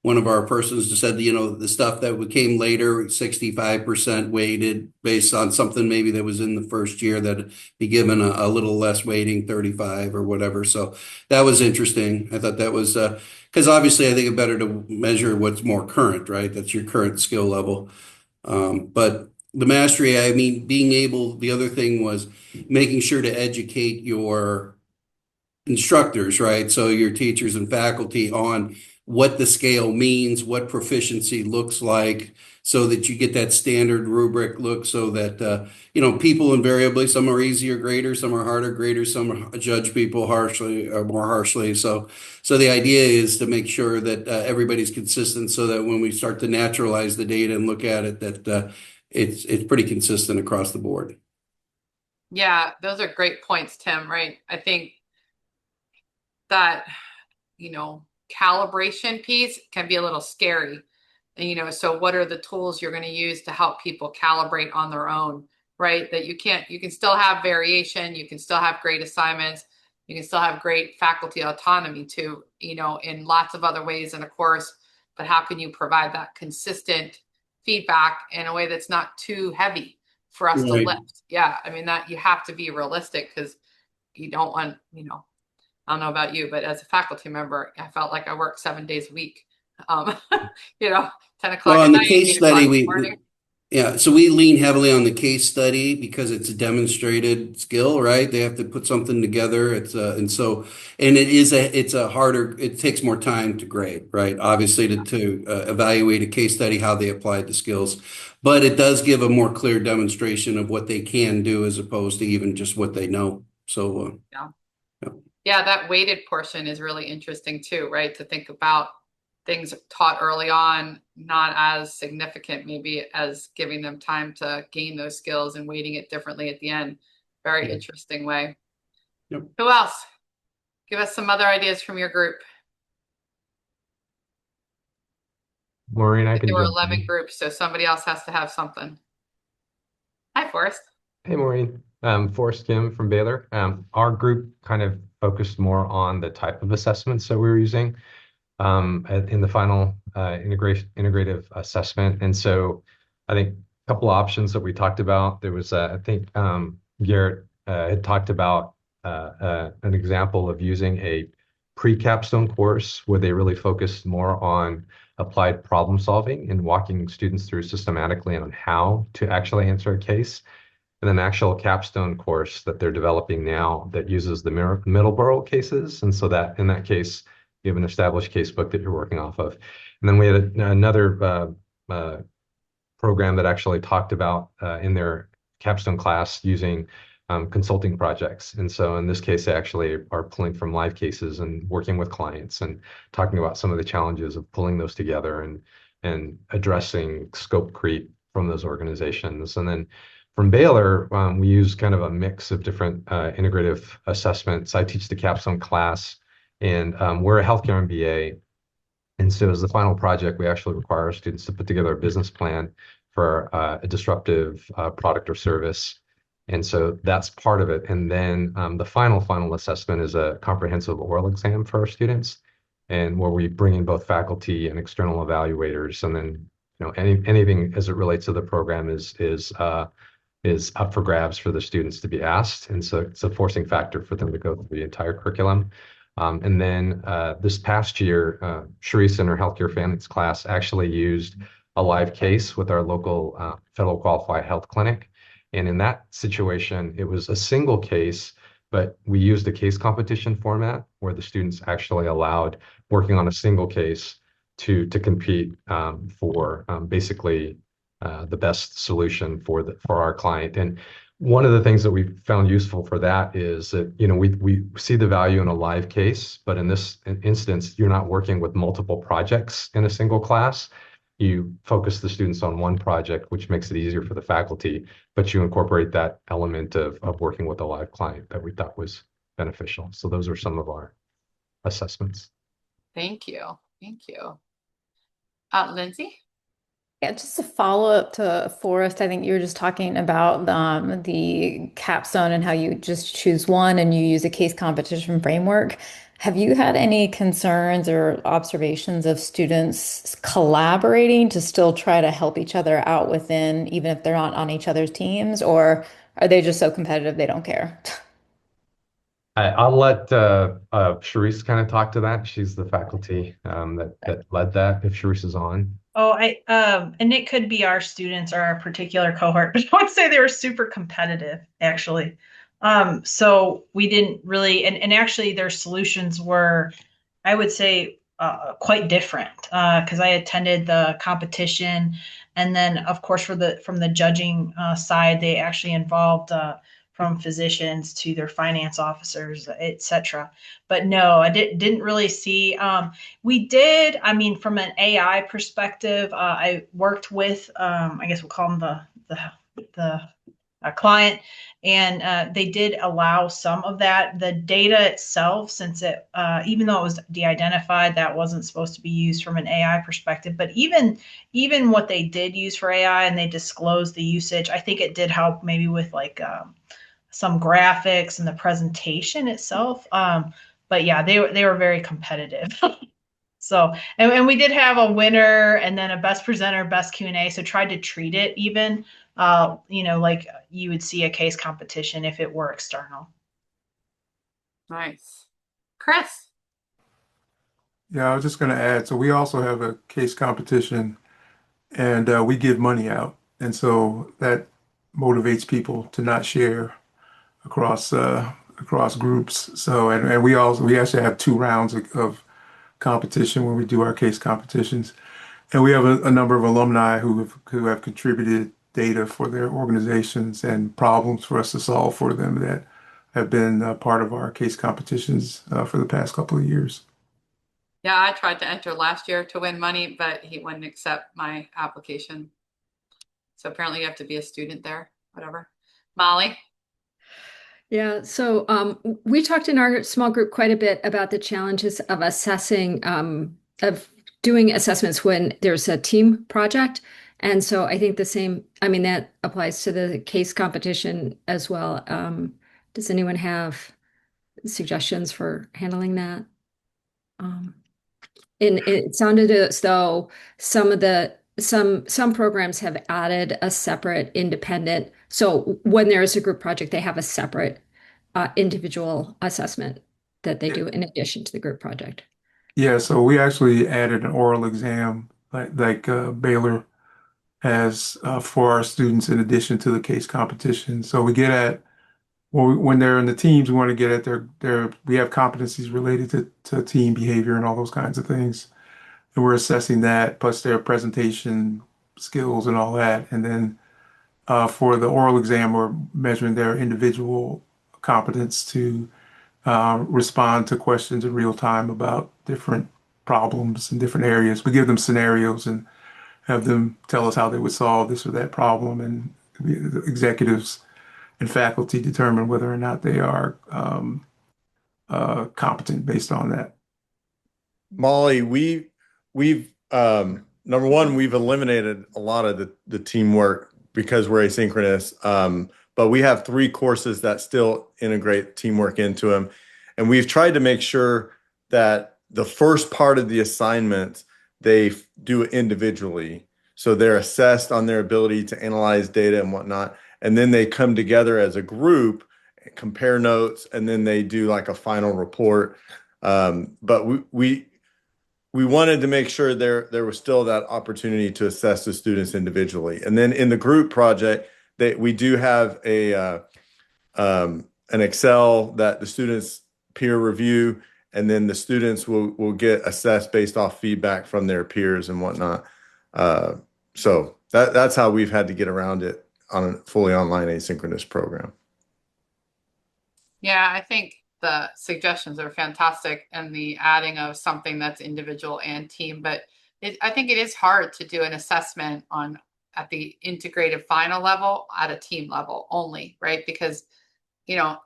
S12: One of our persons just said, the stuff that came later, 65% weighted based on something maybe that was in the first year, that'd be given a little less weighting, 35 or whatever. So that was interesting. I thought that was because obviously I think it's better to measure what's more current, right? That's your current skill level. But the Mastery, I mean, the other thing was making sure to educate your instructors, right? So your teachers and faculty on what the scale means, what proficiency looks like, so that you get that standard rubric look, so that, people invariably, some are easier graders, some are harder graders, some judge people harshly or more harshly. So the idea is to make sure that everybody's consistent, so that when we start to naturalize the data and look at it, that it's pretty consistent across the board.
S1: Yeah, those are great points, Tim, right? I think that, calibration piece can be a little scary. And, so what are the tools you're going to use to help people calibrate on their own, right? That you can still have variation, you can still have great assignments, you can still have great faculty autonomy too, in lots of other ways in a course, but how can you provide that consistent feedback in a way that's not too heavy for us to lift? Yeah, I mean, that you have to be realistic, because you don't want, I don't know about you, but as a faculty member, I felt like I worked 7 days a week. 10 o'clock
S12: Well,
S1: at
S12: on the
S1: night,
S12: case
S1: 8 o'clock
S12: study,
S1: in the morning.
S12: so we lean heavily on the case study because it's a demonstrated skill, right? They have to put something together. It's it takes more time to grade, right? Obviously to evaluate a case study, how they applied the skills, but it does give a more clear demonstration of what they can do as opposed to even just what they know. So,
S1: Yeah, that weighted portion is really interesting too, right? To think about things taught early on, not as significant maybe as giving them time to gain those skills and weighting it differently at the end. Very interesting way.
S12: Yep.
S1: Who else? Give us some other ideas from your group.
S13: Maureen, I can
S1: There were
S13: jump
S1: 11
S13: in.
S1: groups, so somebody else has to have something. Hi, Forrest.
S13: Hey, Maureen. Forrest Kim from Baylor. Our group kind of focused more on the type of assessments that we were using in the final integrative assessment. And so I think a couple of options that we talked about, there was, I think Garrett had talked about an example of using a pre-capstone course where they really focused more on applied problem solving and walking students through systematically on how to actually answer a case. And an actual capstone course that they're developing now that uses the Middleborough cases. And so that in that case, you have an established case book that you're working off of. And then we had another program that actually talked about in their capstone class using consulting projects. And so in this case, they actually are pulling from live cases and working with clients and talking about some of the challenges of pulling those together and addressing scope creep from those organizations. And then from Baylor, we use kind of a mix of different integrative assessments. I teach the capstone class, and we're a healthcare MBA. And so as the final project, we actually require our students to put together a business plan for a disruptive product or service. And so that's part of it. And then the final assessment is a comprehensive oral exam for our students, and where we bring in both faculty and external evaluators. And then, anything as it relates to the program is up for grabs for the students to be asked. And so it's a forcing factor for them to go through the entire curriculum. And then this past year, Sharice in her healthcare families class actually used a live case with our local federal qualified health clinic. And in that situation, it was a single case, but we used a case competition format where the students actually allowed working on a single case to compete for basically the best solution for our client. And One of the things that we found useful for that is that, we see the value in a live case, but in this instance, you're not working with multiple projects in a single class. You focus the students on one project, which makes it easier for the faculty, but you incorporate that element of working with a live client that we thought was beneficial. So those are some of our assessments.
S1: Thank you. Thank you. Lindsay?
S8: Yeah, just a follow up to Forrest. I think you were just talking about the capstone and how you just choose one and you use a case competition framework. Have you had any concerns or observations of students collaborating to still try to help each other out within, even if they're not on each other's teams, or are they just so competitive they don't care?
S13: I'll let Charisse kind of talk to that. She's the faculty that led that, if Charisse is on.
S14: Oh, and it could be our students or our particular cohort, but I would say they were super competitive, actually. So we didn't really, and actually their solutions were, I would say, quite different. Because I attended the competition, and then of course from the judging side, they actually involved from physicians to their finance officers, etc. But no, I didn't really see. We did, I mean, from an AI perspective, I worked with, I guess we'll call them the client, and they did allow some of that. The data itself, since it, even though it was de-identified, that wasn't supposed to be used from an AI perspective. But even what they did use for AI, and they disclosed the usage, I think it did help maybe with like some graphics and the presentation itself. But yeah, they were very competitive. So, and we did have a winner and then a best presenter, best Q&A. So tried to treat it even, like you would see a case competition if it were external.
S1: Nice. Chris?
S15: Yeah, I was just going to add, so we also have a case competition and we give money out. And so that motivates people to not share across groups. So, and we actually have 2 rounds of competition when we do our case competitions. And we have a number of alumni who have contributed data for their organizations and problems for us to solve for them that have been part of our case competitions for the past couple of years.
S1: Yeah, I tried to enter last year to win money, but he wouldn't accept my application. So apparently you have to be a student there, whatever. Molly?
S16: Yeah, so we talked in our small group quite a bit about the challenges of assessing, of doing assessments when there's a team project. And so I think the same, I mean, that applies to the case competition as well. Does anyone have suggestions for handling that? And it sounded as though some programs have added a separate independent. So when there is a group project, they have a separate individual assessment that they do in addition to the group project.
S15: Yeah, so we actually added an oral exam like Baylor has for our students in addition to the case competition. So we get at when they're in the teams, we want to get at we have competencies related to team behavior and all those kinds of things. And we're assessing that plus their presentation skills and all that. And then for the oral exam, we're measuring their individual competence to respond to questions in real time about different problems in different areas. We give them scenarios and have them tell us how they would solve this or that problem, and the executives and faculty determine whether or not they are competent based on that.
S7: Molly, we've number one, we've eliminated a lot of the teamwork because we're asynchronous. But we have 3 courses that still integrate teamwork into them. And we've tried to make sure that the first part of the assignment, they do it individually. So they're assessed on their ability to analyze data and whatnot. And then they come together as a group, compare notes, and then they do like a final report. But we wanted to make sure there was still that opportunity to assess the students individually. And then in the group project, we do have an Excel that the students peer review, and then the students will get assessed based off feedback from their peers and whatnot. So that's how we've had to get around it. on a fully online asynchronous program.
S1: Yeah, I think the suggestions are fantastic and the adding of something that's individual and team, but I think it is hard to do an assessment on at the integrated final level at a team level only, right? Because, you know,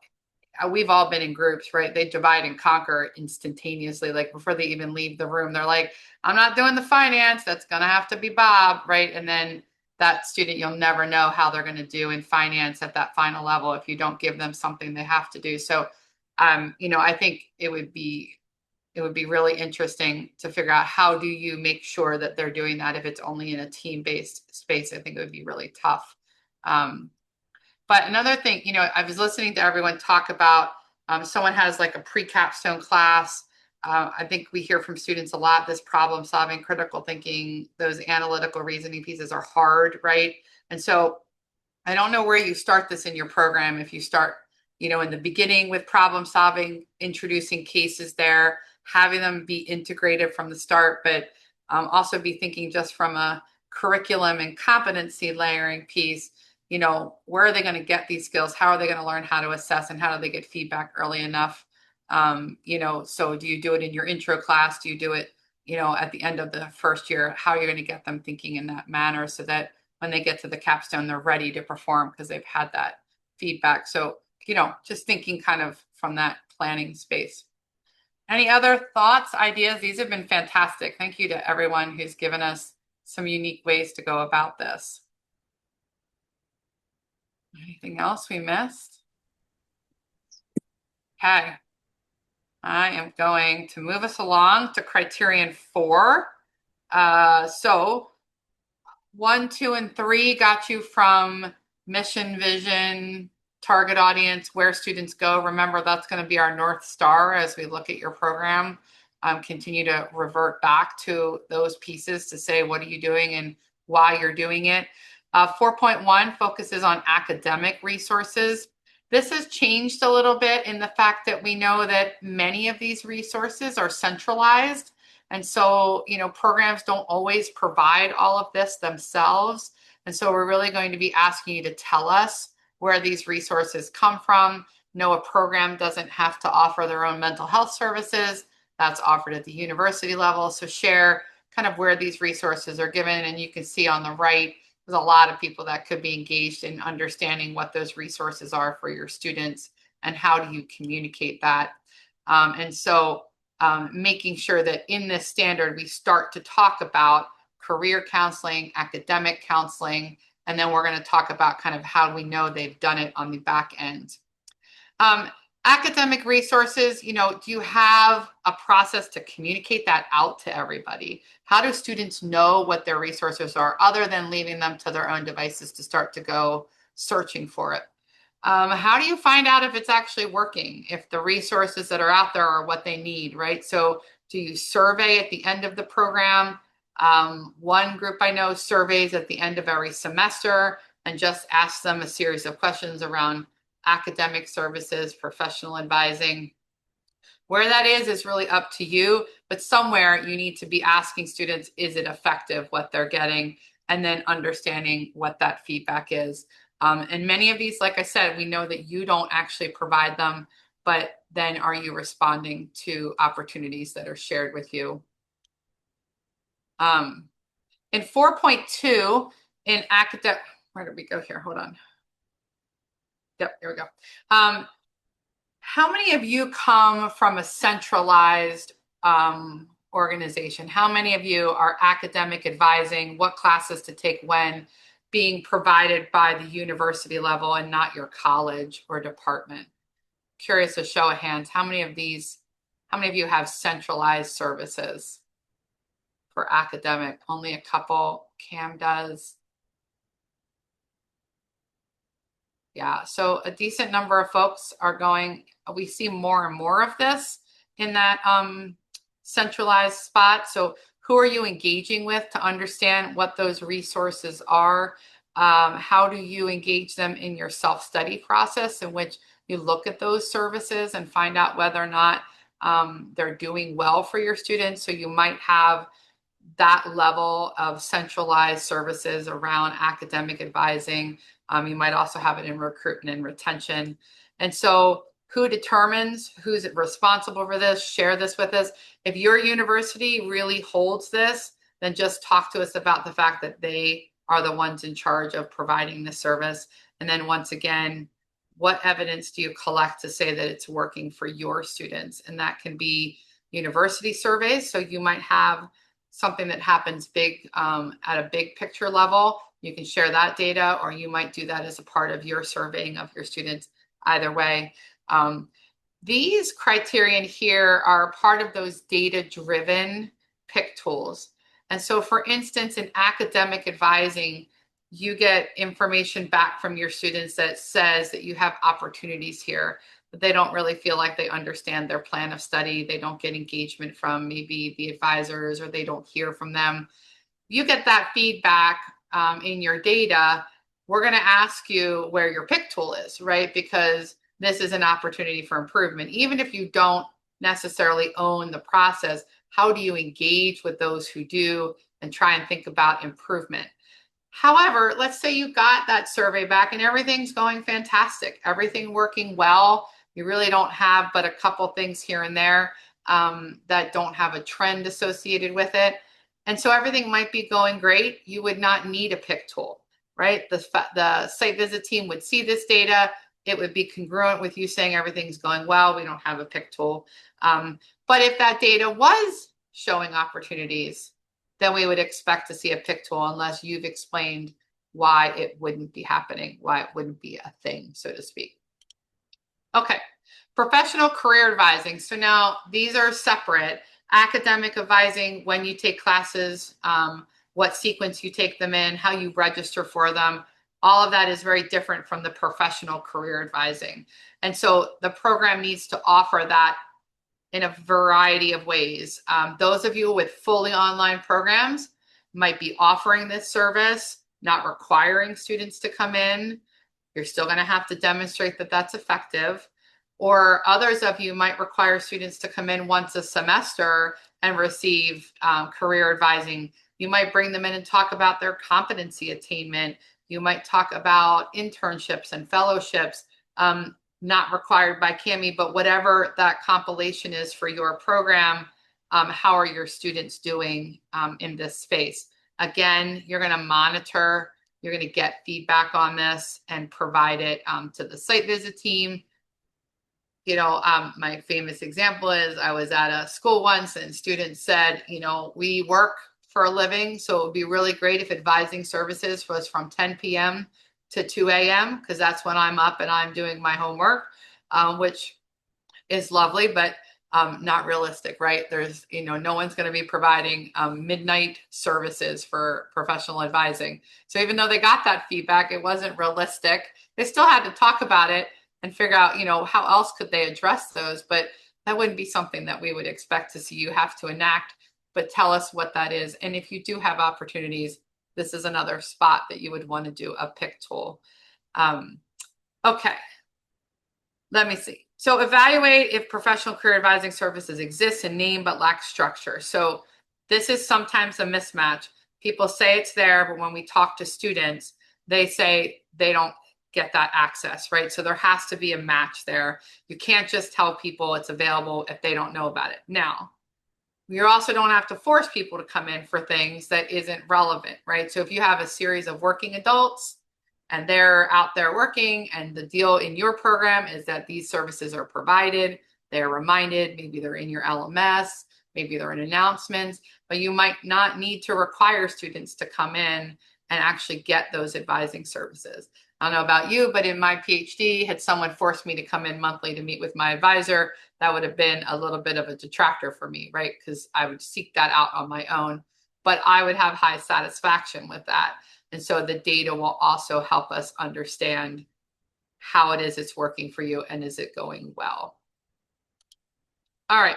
S1: we've all been in groups, right? They divide and conquer instantaneously. Like before they even leave the room, they're like, I'm not doing the finance. That's going to have to be Bob, right? And then that student, you'll never know how they're going to do in finance at that final level if you don't give them something they have to do. So, you know, I think it would be really interesting to figure out how do you make sure that they're doing that if it's only in a team-based space. I think it would be really tough. But another thing, you know, I was listening to everyone talk about someone has like a pre-capstone class. I think we hear from students a lot, this problem solving, critical thinking, those analytical reasoning pieces are hard, right? And so I don't know where you start this in your program. If you start, you know, in the beginning with problem solving, introducing cases there, having them be integrated from the start, but also be thinking just from a curriculum and competency layering piece, you know, where are they going to get these skills? How are they going to learn how to assess and how do they get feedback early enough? You know, so do you do it in your intro class? Do you do it, you know, at the end of the first year? How are you going to get them thinking in that manner so that when they get to the capstone, they're ready to perform because they've had that feedback. So, you know, just thinking kind of from that planning space. Any other thoughts, ideas? These have been fantastic. Thank you to everyone who's given us some unique ways to go about this. Anything else we missed? Okay. I am going to move us along to criterion 4. So 1, 2, and 3 got you from mission, vision, target audience, where students go. Remember, that's going to be our North Star as we look at your program. Continue to revert back to those pieces to say, what are you doing and why you're doing it. 4.1 focuses on academic resources. This has changed a little bit in the fact that we know that many of these resources are centralized. And so, you know, programs don't always provide all of this themselves. And so we're really going to be asking you to tell us where these resources come from. No, a program doesn't have to offer their own mental health services. That's offered at the university level. So share kind of where these resources are given. And you can see on the right, there's a lot of people that could be engaged in understanding what those resources are for your students and how do you communicate that. And so making sure that in this standard, we start to talk about career counseling, academic counseling, and then we're going to talk about kind of how we know they've done it on the back end. Academic resources, you know, do you have a process to communicate that out to everybody? How do students know what their resources are other than leaving them to their own devices to start to go searching for it? How do you find out if it's actually working, if the resources that are out there are what they need, right? So do you survey at the end of the program? One group I know surveys at the end of every semester and just asks them a series of questions around academic services, professional advising. Where that is really up to you, but somewhere you need to be asking students, is it effective what they're getting? And then understanding what that feedback is. And many of these, like I said, we know that you don't actually provide them, but then are you responding to opportunities that are shared with you? In 4.2, in academic, where did we go here? Hold on. Yep, there we go. How many of you come from a centralized organization? How many of you are academic advising what classes to take when, being provided by the university level and not your college or department? Curious, a show of hands, how many of you have centralized services for academic? Only a couple. CAHME does. Yeah, so a decent number of folks are going, we see more and more of this in that centralized spot. So who are you engaging with to understand what those resources are? How do you engage them in your self-study process in which you look at those services and find out whether or not they're doing well for your students? So you might have that level of centralized services around academic advising. You might also have it in recruitment and retention. And so who determines who's responsible for this? Share this with us. If your university really holds this, then just talk to us about the fact that they are the ones in charge of providing the service. And then once again, what evidence do you collect to say that it's working for your students? And that can be university surveys. So you might have something that happens big at a big picture level. You can share that data, or you might do that as a part of your surveying of your students. Either way, these criterion here are part of those data-driven pick tools. And so, for instance, in academic advising, you get information back from your students that says that you have opportunities here, but they don't really feel like they understand their plan of study. They don't get engagement from maybe the advisors, or they don't hear from them. You get that feedback in your data. We're going to ask you where your pick tool is, right? Because this is an opportunity for improvement. Even if you don't necessarily own the process, how do you engage with those who do and try and think about improvement? However, let's say you got that survey back and everything's going fantastic, everything working well. You really don't have but a couple things here and there that don't have a trend associated with it. And so everything might be going great. You would not need a pick tool, right? The site visit team would see this data. It would be congruent with you saying everything's going well. We don't have a pick tool. But if that data was showing opportunities, then we would expect to see a pick tool, unless you've explained why it wouldn't be happening, why it wouldn't be a thing, so to speak. Okay, professional career advising. So now these are separate. Academic advising, when you take classes, what sequence you take them in, how you register for them, all of that is very different from the professional career advising. And so the program needs to offer that in a variety of ways. Those of you with fully online programs might be offering this service, not requiring students to come in. You're still going to have to demonstrate that that's effective. Or others of you might require students to come in once a semester and receive career advising. You might bring them in and talk about their competency attainment. You might talk about internships and fellowships. Not required by CAHME, but whatever that compilation is for your program, how are your students doing in this space? Again, you're going to monitor, you're going to get feedback on this and provide it to the site visit team. You know, my famous example is I was at a school once and students said, you know, we work for a living, so it would be really great if advising services was from 10 p.m. to 2 a.m. because that's when I'm up and I'm doing my homework, which is lovely, but not realistic, right? There's, you know, no one's going to be providing midnight services for professional advising. So even though they got that feedback, it wasn't realistic. They still had to talk about it and figure out, you know, how else could they address those, but that wouldn't be something that we would expect to see you have to enact, but tell us what that is. And if you do have opportunities, this is another spot that you would want to do a pick tool. Okay, let me see. So evaluate if professional career advising services exist in name but lack structure. So this is sometimes a mismatch. People say it's there, but when we talk to students, they say they don't get that access, right? So there has to be a match there. You can't just tell people it's available if they don't know about it. Now, you also don't have to force people to come in for things that isn't relevant, right? So if you have a series of working adults and they're out there working and the deal in your program is that these services are provided, they're reminded, maybe they're in your LMS, maybe they're in announcements, but you might not need to require students to come in and actually get those advising services. I don't know about you, but in my PhD, had someone forced me to come in monthly to meet with my advisor, that would have been a little bit of a detractor for me, right? Because I would seek that out on my own, but I would have high satisfaction with that. And so the data will also help us understand how it is it's working for you and is it going well. All right,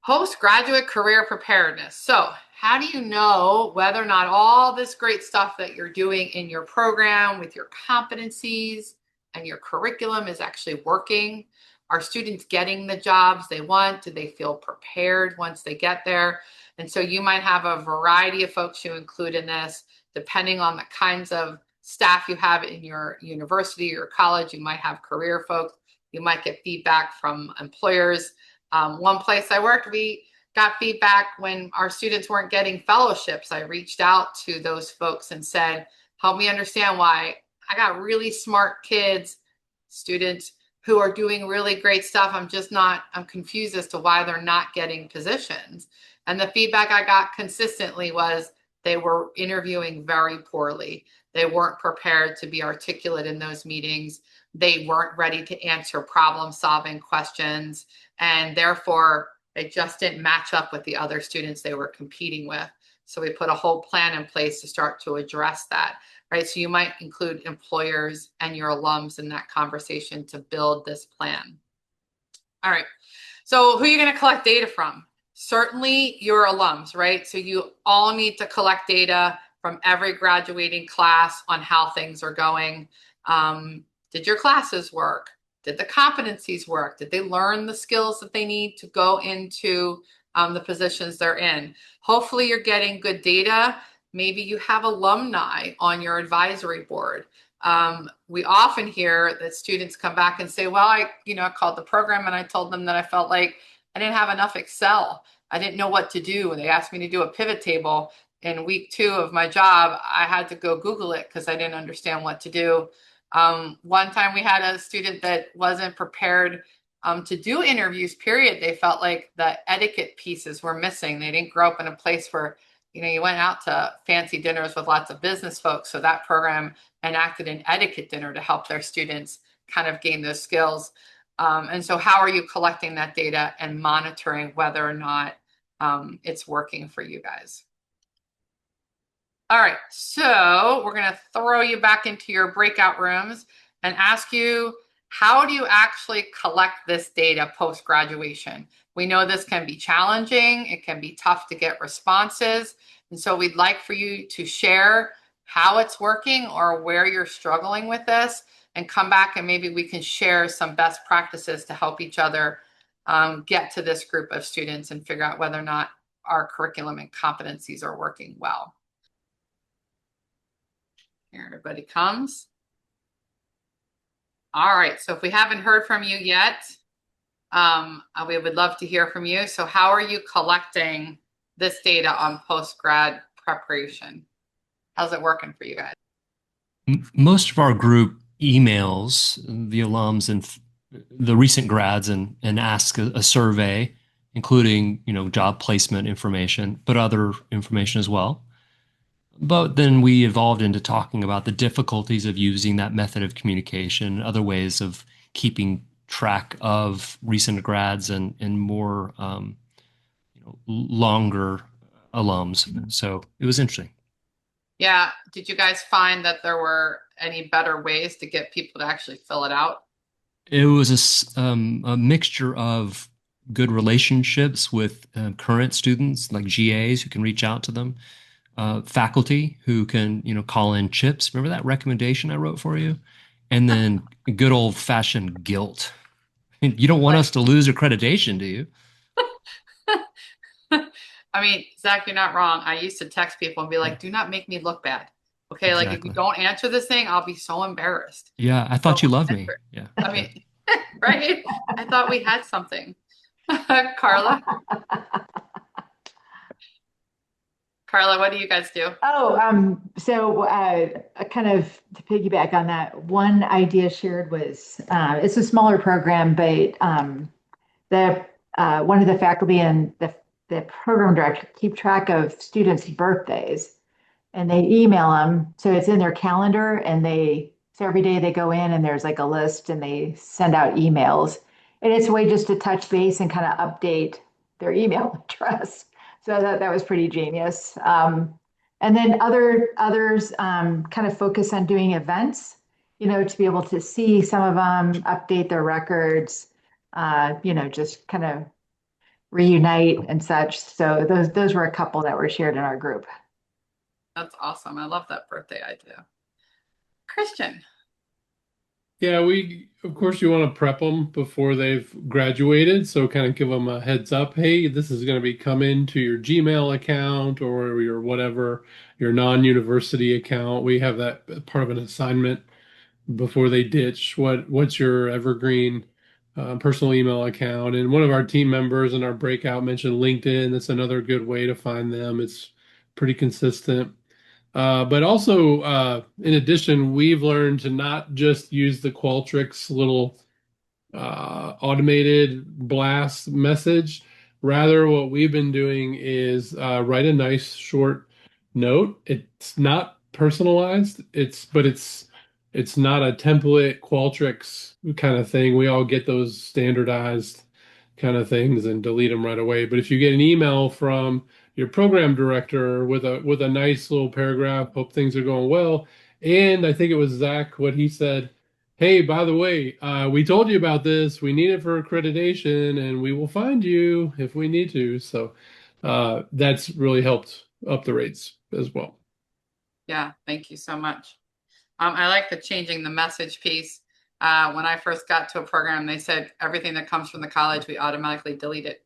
S1: postgraduate career preparedness. So how do you know whether or not all this great stuff that you're doing in your program with your competencies and your curriculum is actually working? Are students getting the jobs they want? Do they feel prepared once they get there? And so you might have a variety of folks you include in this, depending on the kinds of staff you have in your university or college. You might have career folks. You might get feedback from employers. One place I worked, we got feedback when our students weren't getting fellowships. I reached out to those folks and said, help me understand why I got really smart kids, students who are doing really great stuff. I'm confused as to why they're not getting positions. And the feedback I got consistently was they were interviewing very poorly. They weren't prepared to be articulate in those meetings. They weren't ready to answer problem-solving questions. And therefore, it just didn't match up with the other students they were competing with. So we put a whole plan in place to start to address that, right? So you might include employers and your alums in that conversation to build this plan. All right. So who are you going to collect data from? Certainly your alums, right? So you all need to collect data from every graduating class on how things are going. Did your classes work? Did the competencies work? Did they learn the skills that they need to go into the positions they're in? Hopefully you're getting good data. Maybe you have alumni on your advisory board. We often hear that students come back and say, well, I called the program and I told them that I felt like I didn't have enough Excel. I didn't know what to do. They asked me to do a pivot table. In week 2 of my job, I had to go Google it because I didn't understand what to do. One time we had a student that wasn't prepared to do interviews, period. They felt like the etiquette pieces were missing. They didn't grow up in a place where, you went out to fancy dinners with lots of business folks. So that program enacted an etiquette dinner to help their students kind of gain those skills. And so how are you collecting that data and monitoring whether or not it's working for you guys? All right, so we're going to throw you back into your breakout rooms and ask you, how do you actually collect this data post-graduation? We know this can be challenging. It can be tough to get responses. And so we'd like for you to share how it's working or where you're struggling with this, and come back and maybe we can share some best practices to help each other get to this group of students and figure out whether or not our curriculum and competencies are working well. Here everybody comes. All right, so if we haven't heard from you yet, we would love to hear from you. So how are you collecting this data on post-grad preparation? How's it working for you guys?
S17: Most of our group emails the alums and the recent grads and ask a survey, including, job placement information, but other information as well. But then we evolved into talking about the difficulties of using that method of communication, other ways of keeping track of recent grads and more longer alums. So it was interesting.
S1: Yeah. Did you guys find that there were any better ways to get people to actually fill it out?
S17: It was a mixture of good relationships with current students, like GAs who can reach out to them. Faculty who can, call in chips. Remember that recommendation I wrote for you? And then good old fashioned guilt. You don't want us to lose accreditation, do you?
S1: I mean, Zach, you're not wrong. I used to text people and be like, do not make me look bad. Okay.
S17: Exactly.
S1: Like if you don't answer this thing, I'll be so embarrassed.
S17: Yeah. I thought you loved me. Yeah.
S1: I mean, right. I thought we had something. Carla? Carla, what do you guys do?
S18: So kind of to piggyback on that, one idea shared was it's a smaller program, but the one of the faculty and the program director keep track of students' birthdays, and they email them, so it's in their calendar, and so every day they go in and there's like a list, and they send out emails, and it's a way just to touch base and kind of update their email address. So that was pretty genius. And then others kind of focus on doing events, to be able to see some of them, update their records, just kind of reunite and such. So those were a couple that were shared in our group.
S1: That's awesome. I love that birthday idea. Christian.
S19: Yeah, of course, you want to prep them before they've graduated. So kind of give them a heads up. Hey, this is going to be come into your Gmail account or your whatever, your non-university account. We have that part of an assignment before they ditch. What's your evergreen personal email account? And one of our team members in our breakout mentioned LinkedIn. That's another good way to find them. It's pretty consistent. But also, in addition, we've learned to not just use the Qualtrics little automated blast message. Rather, what we've been doing is write a nice short note. It's not personalized. It's not a template Qualtrics kind of thing. We all get those standardized kind of things and delete them right away. But if you get an email from your program director with a nice little paragraph, hope things are going well. And I think it was Zach, what he said, hey, by the way, we told you about this. We need it for accreditation, and we will find you if we need to. So that's really helped up the rates as well.
S1: Yeah, thank you so much. I like the changing the message piece. When I first got to a program, they said everything that comes from the college, we automatically delete it.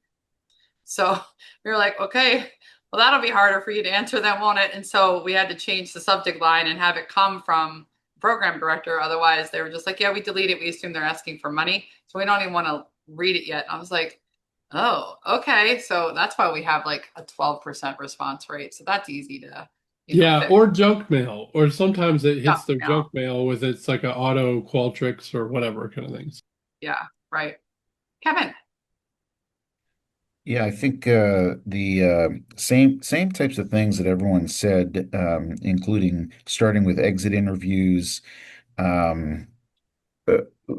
S1: So we were like, okay, well, that'll be harder for you to answer then, won't it? And so we had to change the subject line and have it come from program director. Otherwise, they were just like, yeah, we delete it. We assume they're asking for money. So we don't even want to read it yet. And I was like, oh, okay. So that's why we have like a 12% response rate. So that's easy to,
S19: Yeah,
S1: fix.
S19: or junk mail, or sometimes it hits
S1: Junk
S19: their
S1: mail.
S19: junk mail with it's like an auto Qualtrics or whatever kind of things.
S1: Yeah, right. Kevin.
S10: Yeah, I think the same types of things that everyone said, including starting with exit interviews. Um, uh,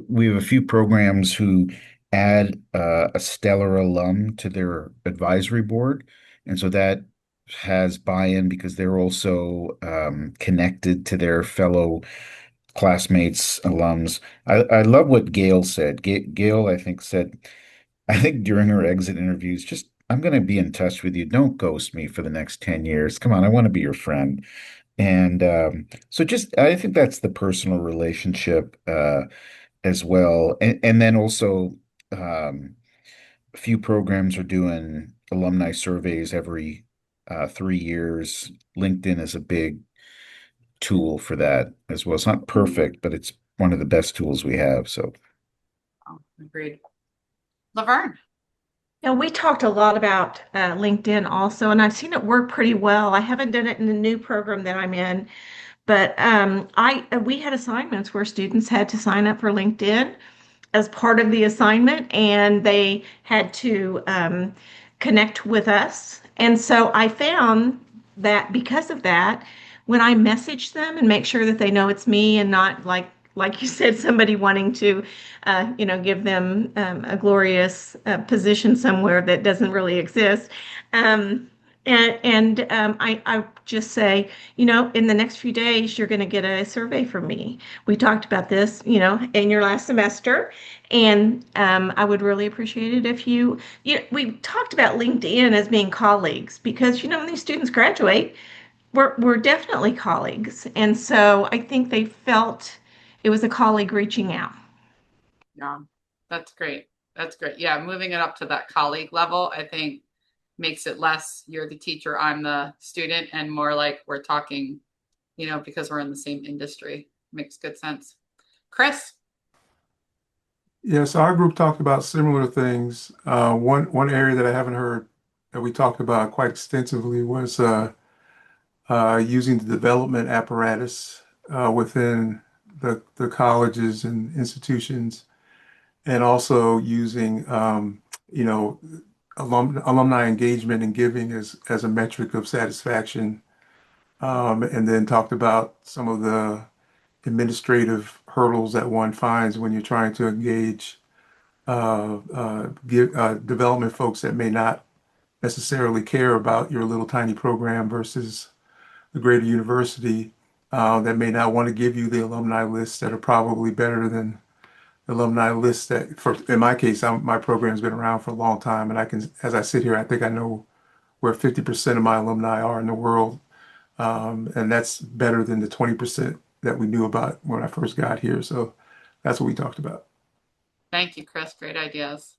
S10: we have a few programs who add a stellar alum to their advisory board, and so that has buy-in because they're also connected to their fellow classmates, alums. I love what Gail said. Gail, I think, said, I think during her exit interviews, just, I'm going to be in touch with you. Don't ghost me for the next 10 years. Come on, I want to be your friend. And so just, I think that's the personal relationship as well. And then also, a few programs are doing alumni surveys every 3 years. LinkedIn is a big tool for that as well. It's not perfect, but it's one of the best tools we have. So,
S1: Agreed. Laverne.
S9: Now, we talked a lot about LinkedIn also, and I've seen it work pretty well. I haven't done it in the new program that I'm in, but we had assignments where students had to sign up for LinkedIn as part of the assignment, and they had to connect with us. And so I found that because of that, when I message them and make sure that they know it's me and not like you said, somebody wanting to, give them a glorious position somewhere that doesn't really exist. I just say, in the next few days, you're going to get a survey from me. We talked about this, in your last semester, and I would really appreciate it if we talked about LinkedIn as being colleagues because, when these students graduate, we're definitely colleagues. And so I think they felt it was a colleague reaching out.
S1: Yeah, that's great. That's great. Yeah, moving it up to that colleague level, I think makes it less you're the teacher, I'm the student, and more like we're talking, because we're in the same industry. Makes good sense. Chris?
S15: Yes, our group talked about similar things. One area that I haven't heard that we talked about quite extensively was using the development apparatus within the colleges and institutions, and also using alumni engagement and giving as a metric of satisfaction. And then talked about some of the administrative hurdles that one finds when you're trying to engage development folks that may not necessarily care about your little tiny program versus the greater university that may not want to give you the alumni lists that are probably better than the alumni lists that, in my case, my program's been around for a long time, and as I sit here, I think I know where 50% of my alumni are in the world, and that's better than the 20% that we knew about when I first got here. So that's what we talked about.
S1: Thank you, Chris. Great ideas.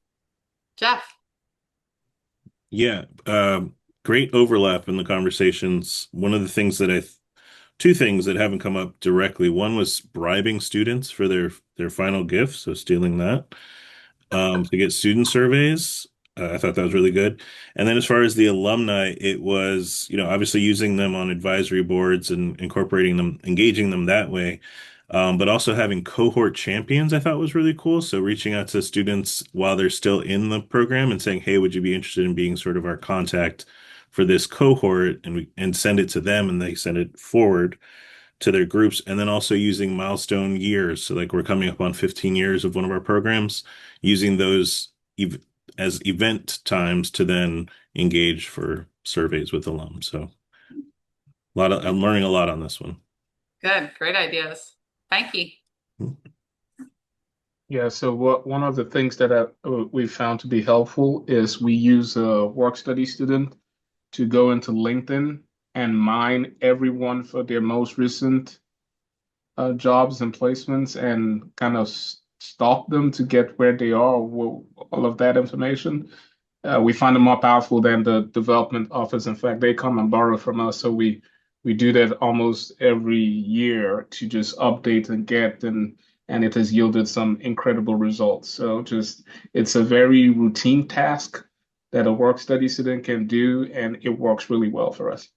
S1: Jeff.
S20: Yeah, great overlap in the conversations. One of the things that two things that haven't come up directly. One was bribing students for their final gift, so stealing that to get student surveys. I thought that was really good. And then as far as the alumni, it was, obviously using them on advisory boards and incorporating them, engaging them that way. But also having cohort champions, I thought was really cool. So reaching out to students while they're still in the program and saying, "Hey, would you be interested in being sort of our contact for this cohort?" And send it to them, and they send it forward to their groups. And then also using milestone years. So like we're coming up on 15 years of one of our programs, using those as event times to then engage for surveys with alums. So I'm learning a lot on this one.
S1: Good. Great ideas. Thank you.
S19: Yeah, so one of the things that we found to be helpful is we use a work study student to go into LinkedIn and mine everyone for their most recent jobs and placements and kind of stalk them to get where they are with all of that information. We find them more powerful than the development office. In fact, they come and borrow from us. So we do that almost every year to just update and and it has yielded some incredible results. So it's a very routine task that a work study student can do, and it works really well for us.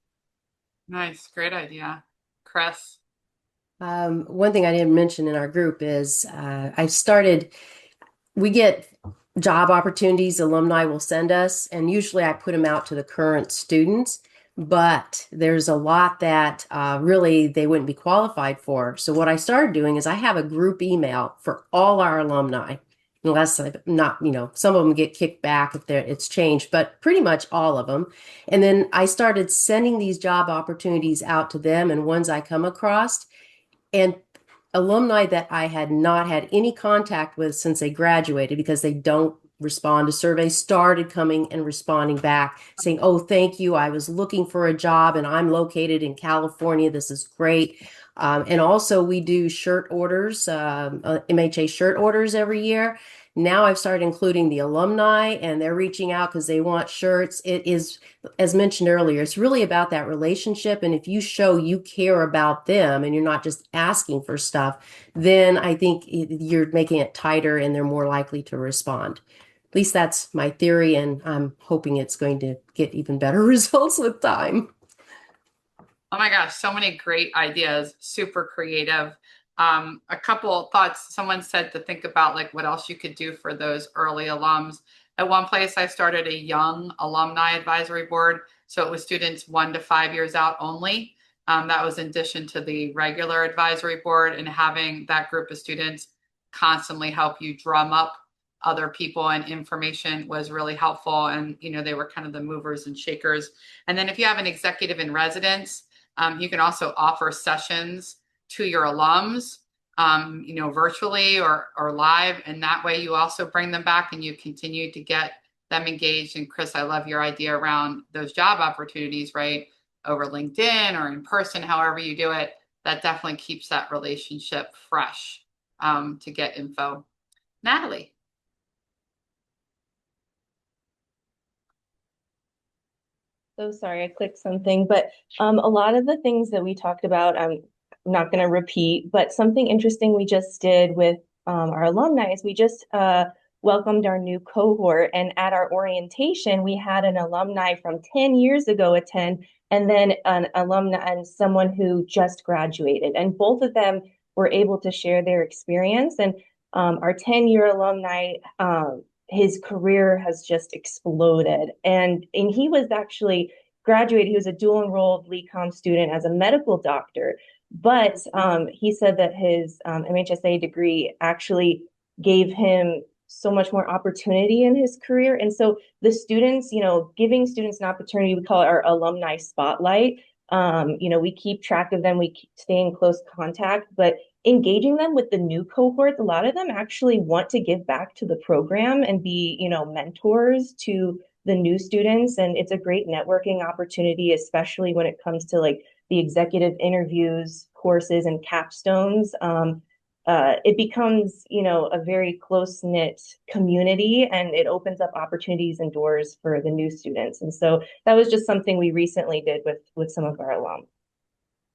S1: Nice. Great idea. Chris.
S3: One thing I didn't mention in our group is we get job opportunities alumni will send us, and usually I put them out to the current students, but there's a lot that really they wouldn't be qualified for. So what I started doing is I have a group email for all our alumni, unless I'm not, some of them get kicked back if it's changed, but pretty much all of them. And then I started sending these job opportunities out to them and ones I come across. And alumni that I had not had any contact with since they graduated because they don't respond to surveys started coming and responding back saying, "Oh, thank you. I was looking for a job and I'm located in California. This is great." And also we do shirt orders, MHA shirt orders every year. Now I've started including the alumni, and they're reaching out because they want shirts. It is, as mentioned earlier, it's really about that relationship. And if you show you care about them and you're not just asking for stuff, then I think you're making it tighter and they're more likely to respond. At least that's my theory, and I'm hoping it's going to get even better results with time.
S1: Oh my gosh, so many great ideas, super creative. A couple thoughts. Someone said to think about like what else you could do for those early alums. At one place, I started a young alumni advisory board. So it was students 1 to 5 years out only. That was in addition to the regular advisory board, and having that group of students constantly help you drum up other people and information was really helpful. And, they were kind of the movers and shakers. And then if you have an executive in residence, you can also offer sessions to your alums, virtually or live. And that way you also bring them back and you continue to get them engaged. And Chris, I love your idea around those job opportunities, right? Over LinkedIn or in person, however you do it, that definitely keeps that relationship fresh to get info. Natalie.
S21: So sorry, I clicked something, but a lot of the things that we talked about, I'm not going to repeat, but something interesting we just did with our alumni is we just welcomed our new cohort, and at our orientation, we had an alumni from 10 years ago attend, and then an alumni and someone who just graduated, and both of them were able to share their experience. And our 10-year alumni, his career has just exploded. And he was actually graduated. He was a dual enrolled LECOM student as a medical doctor. But he said that his MHSA degree actually gave him so much more opportunity in his career. And so the students, giving students an opportunity, we call it our alumni spotlight. We keep track of them, we stay in close contact, but engaging them with the new cohorts, a lot of them actually want to give back to the program and be, mentors to the new students. And it's a great networking opportunity, especially when it comes to like the executive interviews, courses, and capstones. it becomes, a very close-knit community, and it opens up opportunities and doors for the new students. And so that was just something we recently did with some of our alum.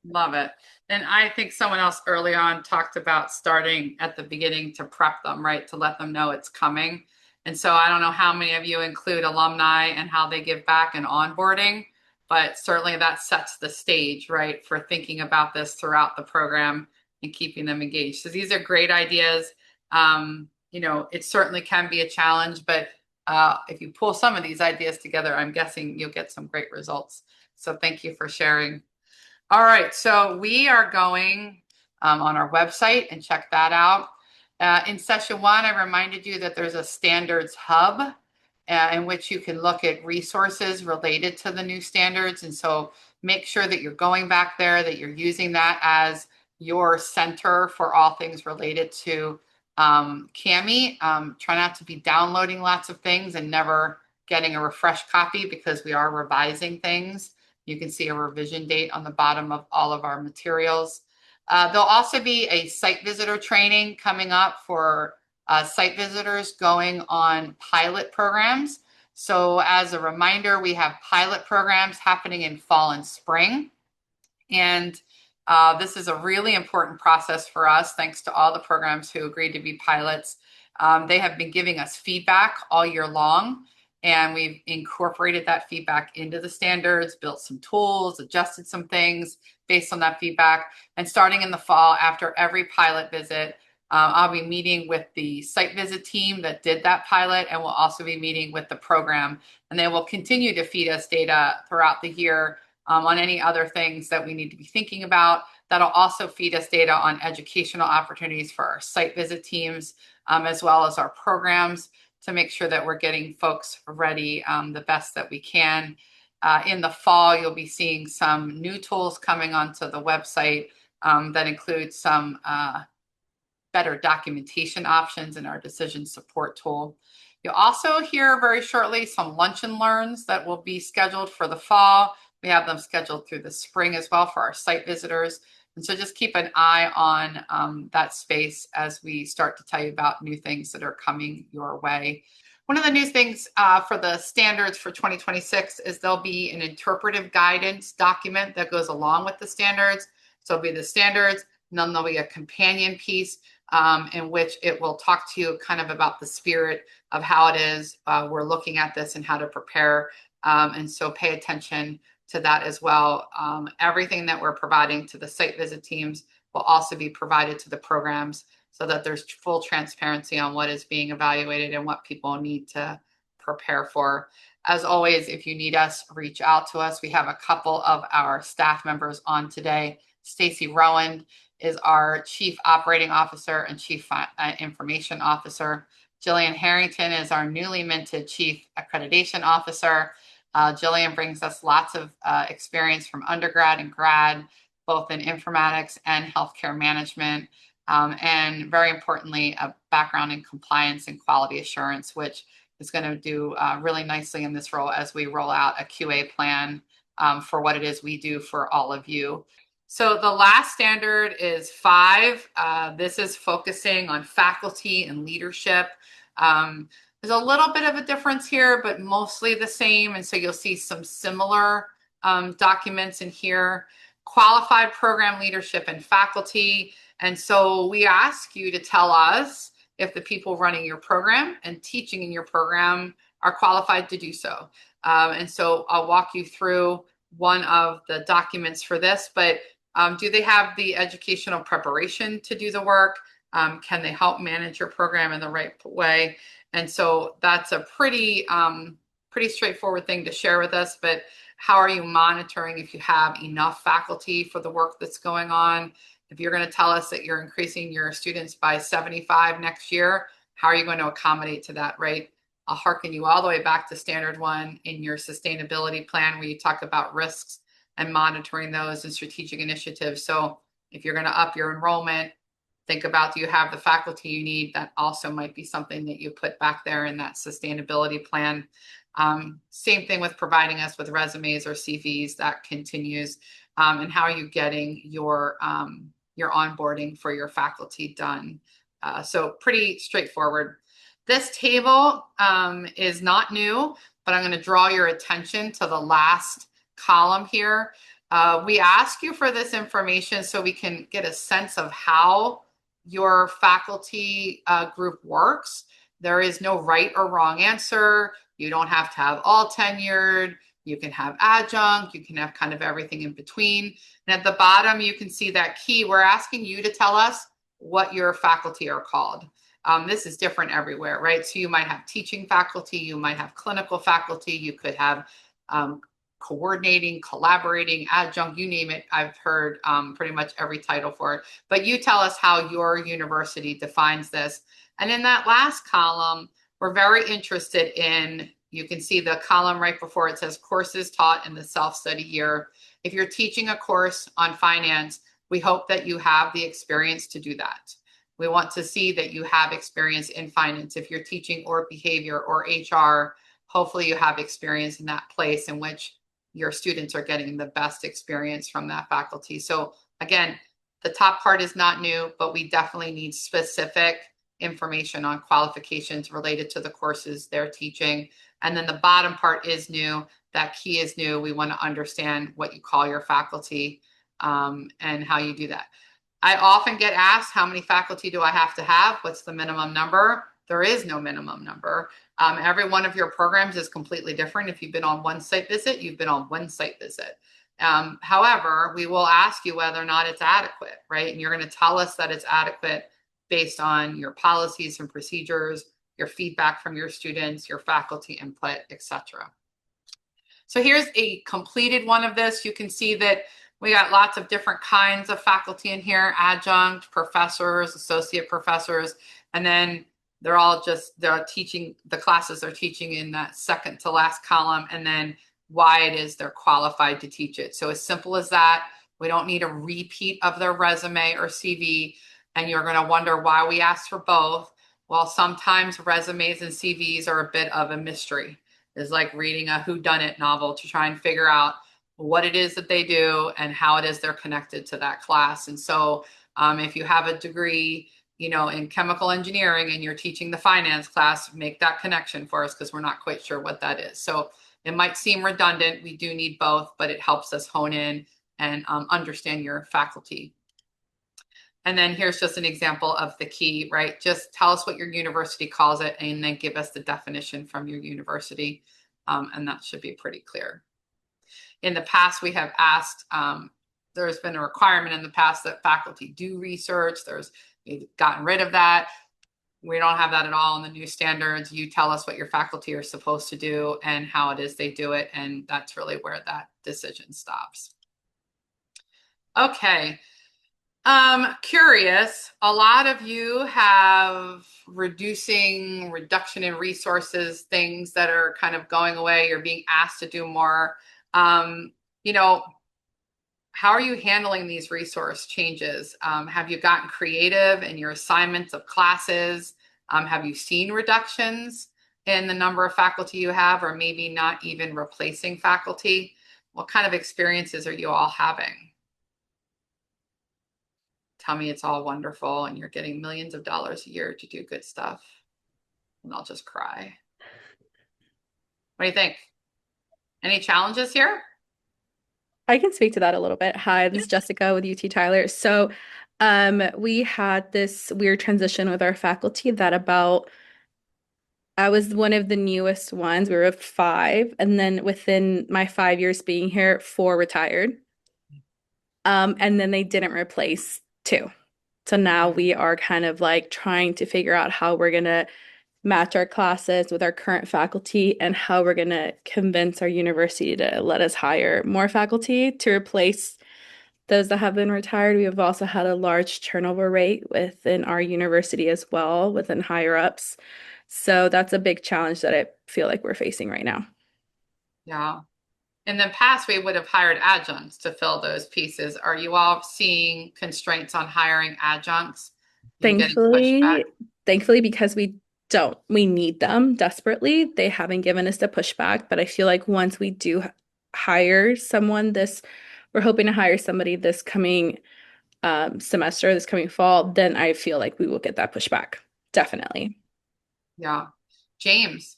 S1: Love it. And I think someone else early on talked about starting at the beginning to prep them, right? To let them know it's coming. And so I don't know how many of you include alumni and how they give back and onboarding, but certainly that sets the stage, right, for thinking about this throughout the program and keeping them engaged. So these are great ideas. It certainly can be a challenge, but if you pull some of these ideas together, I'm guessing you'll get some great results. So thank you for sharing. All right, so we are going on our website and check that out. In session 1, I reminded you that there's a standards hub in which you can look at resources related to the new standards. And so make sure that you're going back there, that you're using that as your center for all things related to CAHME. Try not to be downloading lots of things and never getting a refresh copy, because we are revising things. You can see a revision date on the bottom of all of our materials. There'll also be a site visitor training coming up for site visitors going on pilot programs. So as a reminder, we have pilot programs happening in fall and spring. And this is a really important process for us, thanks to all the programs who agreed to be pilots. They have been giving us feedback all year long, and we've incorporated that feedback into the standards, built some tools, adjusted some things based on that feedback. And starting in the fall, after every pilot visit, I'll be meeting with the site visit team that did that pilot, and we'll also be meeting with the program. And they will continue to feed us data throughout the year on any other things that we need to be thinking about. That'll also feed us data on educational opportunities for our site visit teams, as well as our programs, to make sure that we're getting folks ready the best that we can. In the fall, you'll be seeing some new tools coming onto the website that include some better documentation options in our decision support tool. You'll also hear very shortly some lunch and learns that will be scheduled for the fall. We have them scheduled through the spring as well for our site visitors. And so just keep an eye on that space as we start to tell you about new things that are coming your way. One of the new things for the standards for 2026 is there'll be an interpretive guidance document that goes along with the standards. So it'll be the standards, and then there'll be a companion piece in which it will talk to you kind of about the spirit of how it is we're looking at this and how to prepare. And so pay attention to that as well. Everything that we're providing to the site visit teams will also be provided to the programs, so that there's full transparency on what is being evaluated and what people need to prepare for. As always, if you need us, reach out to us. We have a couple of our staff members on today. Stacy Rowan is our Chief Operating Officer and Chief Information Officer. Jillian Harrington is our newly minted Chief Accreditation Officer. Jillian brings us lots of experience from undergrad and grad, both in informatics and healthcare management, and very importantly, a background in compliance and quality assurance, which is going to do really nicely in this role as we roll out a QA plan for what it is we do for all of you. So the last standard is 5. This is focusing on faculty and leadership. There's a little bit of a difference here, but mostly the same. And so you'll see some similar documents in here. Qualified program leadership and faculty. And so we ask you to tell us if the people running your program and teaching in your program are qualified to do so. And so I'll walk you through one of the documents for this, but do they have the educational preparation to do the work? Can they help manage your program in the right way? And so that's a pretty straightforward thing to share with us, but how are you monitoring if you have enough faculty for the work that's going on? If you're going to tell us that you're increasing your students by 75 next year, how are you going to accommodate to that, right? I'll hearken you all the way back to standard 1 in your sustainability plan, where you talk about risks and monitoring those and strategic initiatives. So if you're going to up your enrollment, think about, do you have the faculty you need? That also might be something that you put back there in that sustainability plan. Same thing with providing us with resumes or CVs, that continues. And how are you getting your your onboarding for your faculty done. So pretty straightforward. This table is not new, but I'm going to draw your attention to the last column here. We ask you for this information so we can get a sense of how your faculty group works. There is no right or wrong answer. You don't have to have all tenured. You can have adjunct. You can have kind of everything in between. And at the bottom, you can see that key. We're asking you to tell us what your faculty are called. This is different everywhere, right? So you might have teaching faculty, you might have clinical faculty, you could have coordinating, collaborating, adjunct, you name it. I've heard pretty much every title for it. But you tell us how your university defines this. And in that last column, we're very interested in, you can see the column right before it says courses taught in the self-study year. If you're teaching a course on finance, we hope that you have the experience to do that. We want to see that you have experience in finance. If you're teaching or behavior or HR, hopefully you have experience in that place in which your students are getting the best experience from that faculty. So again, the top part is not new, but we definitely need specific information on qualifications related to the courses they're teaching. And then the bottom part is new. That key is new. We want to understand what you call your faculty and how you do that. I often get asked, how many faculty do I have to have? What's the minimum number? There is no minimum number. Every one of your programs is completely different. If you've been on one site visit, you've been on one site visit. However, we will ask you whether or not it's adequate, right? And you're going to tell us that it's adequate based on your policies and procedures, your feedback from your students, your faculty input, etc. So here's a completed one of this. You can see that we got lots of different kinds of faculty in here, adjunct, professors, associate professors, and then they're teaching, the classes they're teaching in that second to last column, and then why it is they're qualified to teach it. So as simple as that. We don't need a repeat of their resume or CV, and you're going to wonder why we asked for both. Well, sometimes resumes and CVs are a bit of a mystery. It's like reading a whodunit novel to try and figure out what it is that they do and how it is they're connected to that class. And so if you have a degree, in chemical engineering and you're teaching the finance class, make that connection for us because we're not quite sure what that is. So it might seem redundant. We do need both, but it helps us hone in and understand your faculty. And then here's just an example of the key, right? Just tell us what your university calls it and then give us the definition from your university. And that should be pretty clear. In the past, we have asked, there's been a requirement in the past that faculty do research. We've gotten rid of that. We don't have that at all in the new standards. You tell us what your faculty are supposed to do and how it is they do it. And that's really where that decision stops. Okay. Curious, a lot of you have reduction in resources, things that are kind of going away. You're being asked to do more. How are you handling these resource changes? Have you gotten creative in your assignments of classes? Have you seen reductions in the number of faculty you have, or maybe not even replacing faculty? What kind of experiences are you all having? Tell me it's all wonderful and you're getting millions of dollars a year to do good stuff. And I'll just cry. What do you think? Any challenges here?
S4: I can speak to that a little bit. Hi, this is Jessica with UT Tyler. So we had this weird transition with our faculty that I was one of the newest ones. We were 5. And then within my 5 years being here, 4 retired. And then they didn't replace 2. So now we are kind of like trying to figure out how we're going to match our classes with our current faculty and how we're going to convince our university to let us hire more faculty to replace those that have been retired. We have also had a large turnover rate within our university as well, within higher ups. So that's a big challenge that I feel like we're facing right now.
S1: Yeah. In the past, we would have hired adjuncts to fill those pieces. Are you all seeing constraints on hiring adjuncts?
S4: Thankfully, because we need them desperately. They haven't given us the pushback, but I feel like once we do hire someone we're hoping to hire somebody this coming semester, this coming fall, then I feel like we will get that pushback. Definitely.
S1: Yeah. James.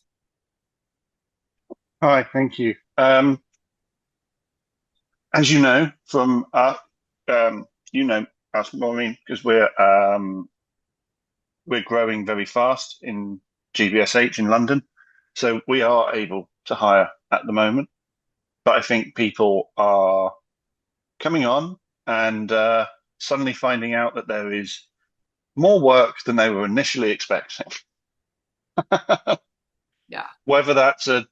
S5: Hi, thank you. As you know from you know us, Maureen, because we're growing very fast in GBSH in London, so we are able to hire at the moment. But I think people are coming on and suddenly finding out that there is more work than they were initially expecting.
S1: Yeah.
S5: Whether that's t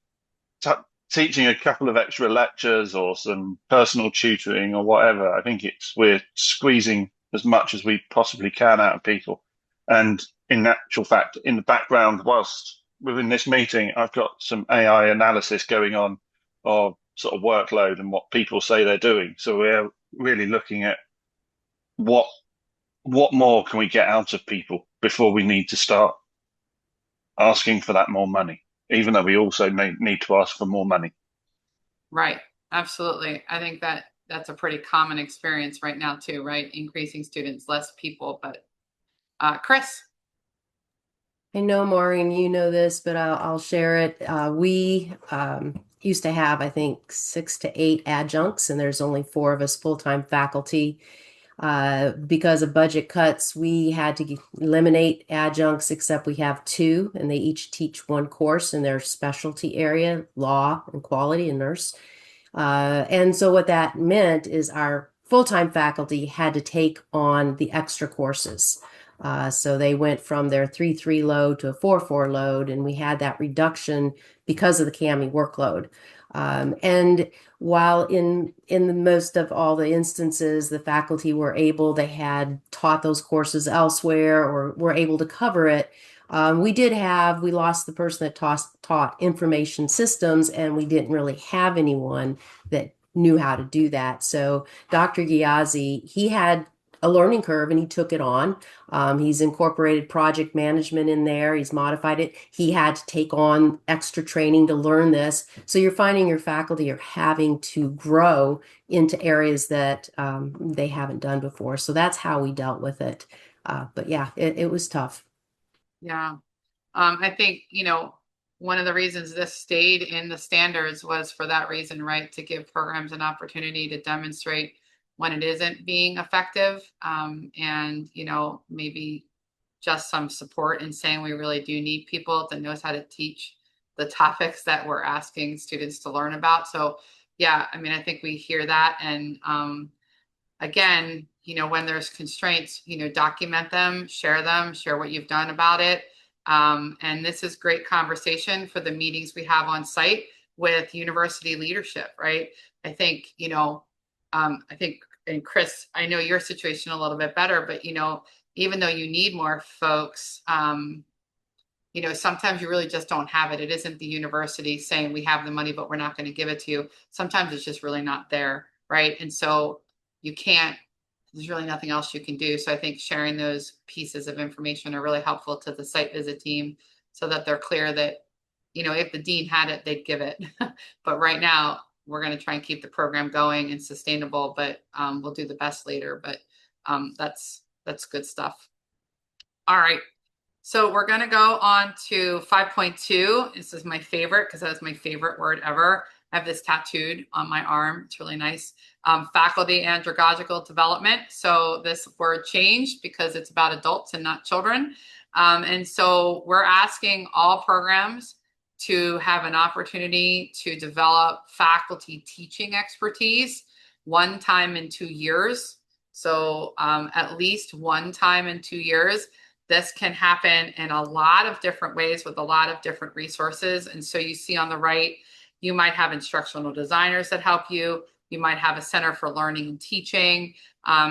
S5: teaching a couple of extra lectures or some personal tutoring or whatever, I think we're squeezing as much as we possibly can out of people. And in actual fact, in the background, whilst we're in this meeting, I've got some AI analysis going on of sort of workload and what people say they're doing. So we're really looking at what more can we get out of people before we need to start asking for that more money, even though we also may need to ask for more money.
S1: Right. Absolutely. I think that that's a pretty common experience right now too, right? Increasing students, less people, but Chris.
S3: I know, Maureen, you know this, but I'll share it. We used to have, I think, 6 to 8 adjuncts, and there's only 4 of us full-time faculty. Because of budget cuts, we had to eliminate adjuncts, except we have 2, and they each teach 1 course in their specialty area, law and quality and nurse. And so what that meant is our full-time faculty had to take on the extra courses. So they went from their 3-3 load to a 4-4 load, and we had that reduction because of the CAHME workload. And while in the most of all the instances, the faculty were able, they had taught those courses elsewhere or were able to cover it, we lost the person that taught information systems, and we didn't really have anyone that knew how to do that. So Dr. Ghiazzi, he had a learning curve and he took it on. He's incorporated project management in there. He's modified it. He had to take on extra training to learn this. So you're finding your faculty are having to grow into areas that they haven't done before. So that's how we dealt with it. But yeah, it was tough.
S1: Yeah. I think, one of the reasons this stayed in the standards was for that reason, right? To give programs an opportunity to demonstrate when it isn't being effective, and maybe just some support in saying we really do need people that knows how to teach the topics that we're asking students to learn about. So yeah, I mean, I think we hear that, and again, when there's constraints, document them, share what you've done about it. And this is great conversation for the meetings we have on site with university leadership, right? I think, and Chris, I know your situation a little bit better, but even though you need more folks, sometimes you really just don't have it. It isn't the university saying we have the money, but we're not going to give it to you. Sometimes it's just really not there, right? And so there's really nothing else you can do. So I think sharing those pieces of information are really helpful to the site visit team so that they're clear that, if the dean had it, they'd give it. But right now, we're going to try and keep the program going and sustainable, but we'll do the best later. But that's good stuff. All right. So we're going to go on to 5.2. This is my favorite because that was my favorite word ever. I have this tattooed on my arm. It's really nice. Faculty andragogical development. So this word changed because it's about adults and not children. And so we're asking all programs to have an opportunity to develop faculty teaching expertise 1 time in 2 years. So at least 1 time in 2 years. This can happen in a lot of different ways with a lot of different resources. And so you see on the right, you might have instructional designers that help you. You might have a Center for Learning and Teaching.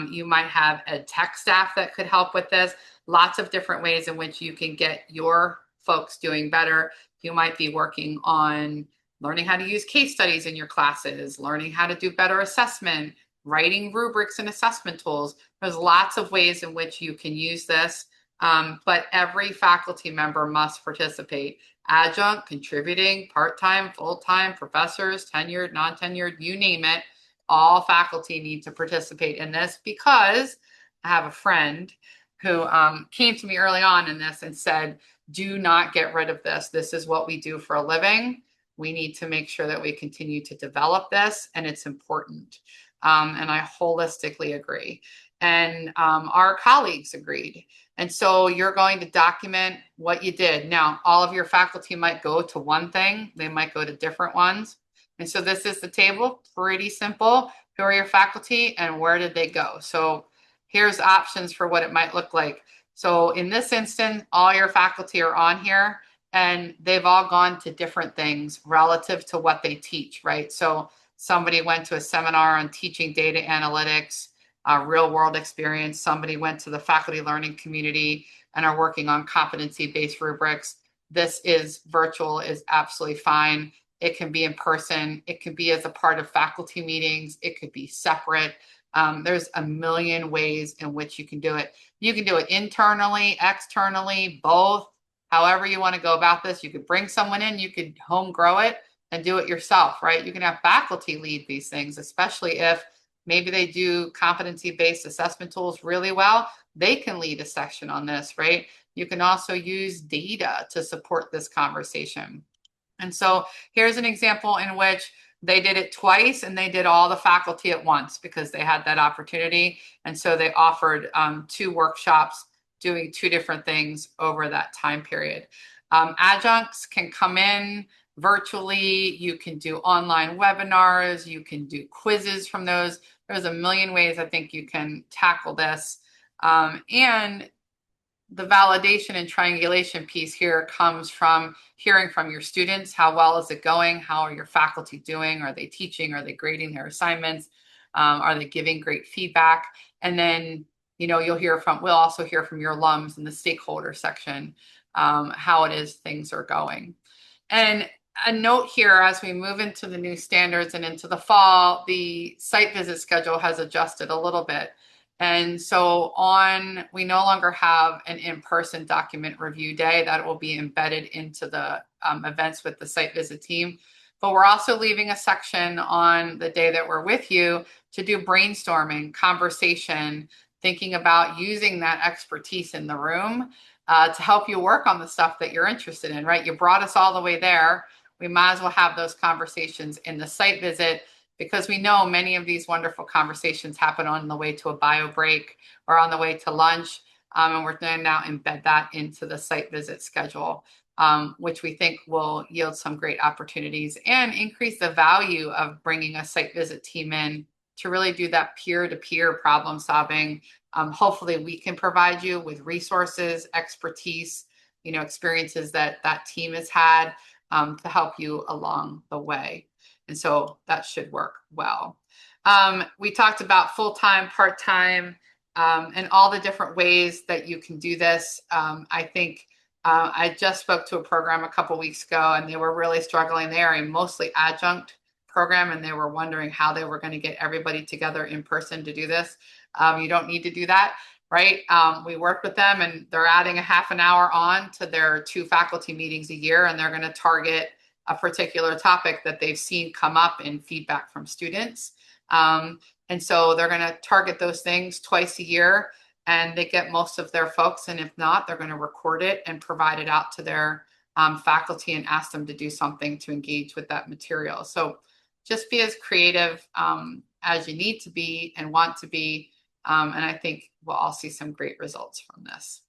S1: You might have ed tech staff that could help with this. Lots of different ways in which you can get your folks doing better. You might be working on learning how to use case studies in your classes, learning how to do better assessment, writing rubrics and assessment tools. There's lots of ways in which you can use this. But every faculty member must participate. Adjunct, contributing, part-time, full-time, professors, tenured, non-tenured, you name it. all faculty need to participate in this, because I have a friend who came to me early on in this and said, do not get rid of this. This is what we do for a living. We need to make sure that we continue to develop this, and it's important. And I holistically agree. And our colleagues agreed. And so you're going to document what you did. Now, all of your faculty might go to one thing. They might go to different ones. And so this is the table, pretty simple. Who are your faculty and where did they go? So here's options for what it might look like. So in this instance, all your faculty are on here, and they've all gone to different things relative to what they teach, right? So somebody went to a seminar on teaching data analytics, real world experience. Somebody went to the faculty learning community and are working on competency-based rubrics. This is virtual, is absolutely fine. It can be in person. It can be as a part of faculty meetings. It could be separate. There's a million ways in which you can do it. You can do it internally, externally, both. However you want to go about this. You could bring someone in, you could home grow it and do it yourself, right? You can have faculty lead these things, especially if maybe they do competency-based assessment tools really well. They can lead a section on this, right? You can also use data to support this conversation. And so here's an example in which they did it twice, and they did all the faculty at once because they had that opportunity. And so they offered 2 workshops doing 2 different things over that time period. Adjuncts can come in virtually. You can do online webinars. You can do quizzes from those. There's a million ways I think you can tackle this. And the validation and triangulation piece here comes from hearing from your students. How well is it going? How are your faculty doing? Are they teaching? Are they grading their assignments? Are they giving great feedback? And then, we'll also hear from your alums in the stakeholder section, how it is things are going. And a note here, as we move into the new standards and into the fall, the site visit schedule has adjusted a little bit. And so we no longer have an in-person document review day that will be embedded into the events with the site visit team. But we're also leaving a section on the day that we're with you to do brainstorming, conversation, thinking about using that expertise in the room to help you work on the stuff that you're interested in, right? You brought us all the way there. We might as well have those conversations in the site visit, because we know many of these wonderful conversations happen on the way to a bio break or on the way to lunch. And we're going to now embed that into the site visit schedule, which we think will yield some great opportunities and increase the value of bringing a site visit team in to really do that peer-to-peer problem solving. Hopefully we can provide you with resources, expertise, experiences that team has had to help you along the way. And so that should work well. We talked about full-time, part-time, and all the different ways that you can do this. I think I just spoke to a program a couple weeks ago, and they were really struggling. They are a mostly adjunct program, and they were wondering how they were going to get everybody together in person to do this. You don't need to do that, right? We work with them, and they're adding a half an hour on to their 2 faculty meetings a year, and they're going to target a particular topic that they've seen come up in feedback from students. And so they're going to target those things twice a year, and they get most of their folks. And if not, they're going to record it and provide it out to their faculty and ask them to do something to engage with that material. So just be as creative as you need to be and want to be. And I think we'll all see some great results from this.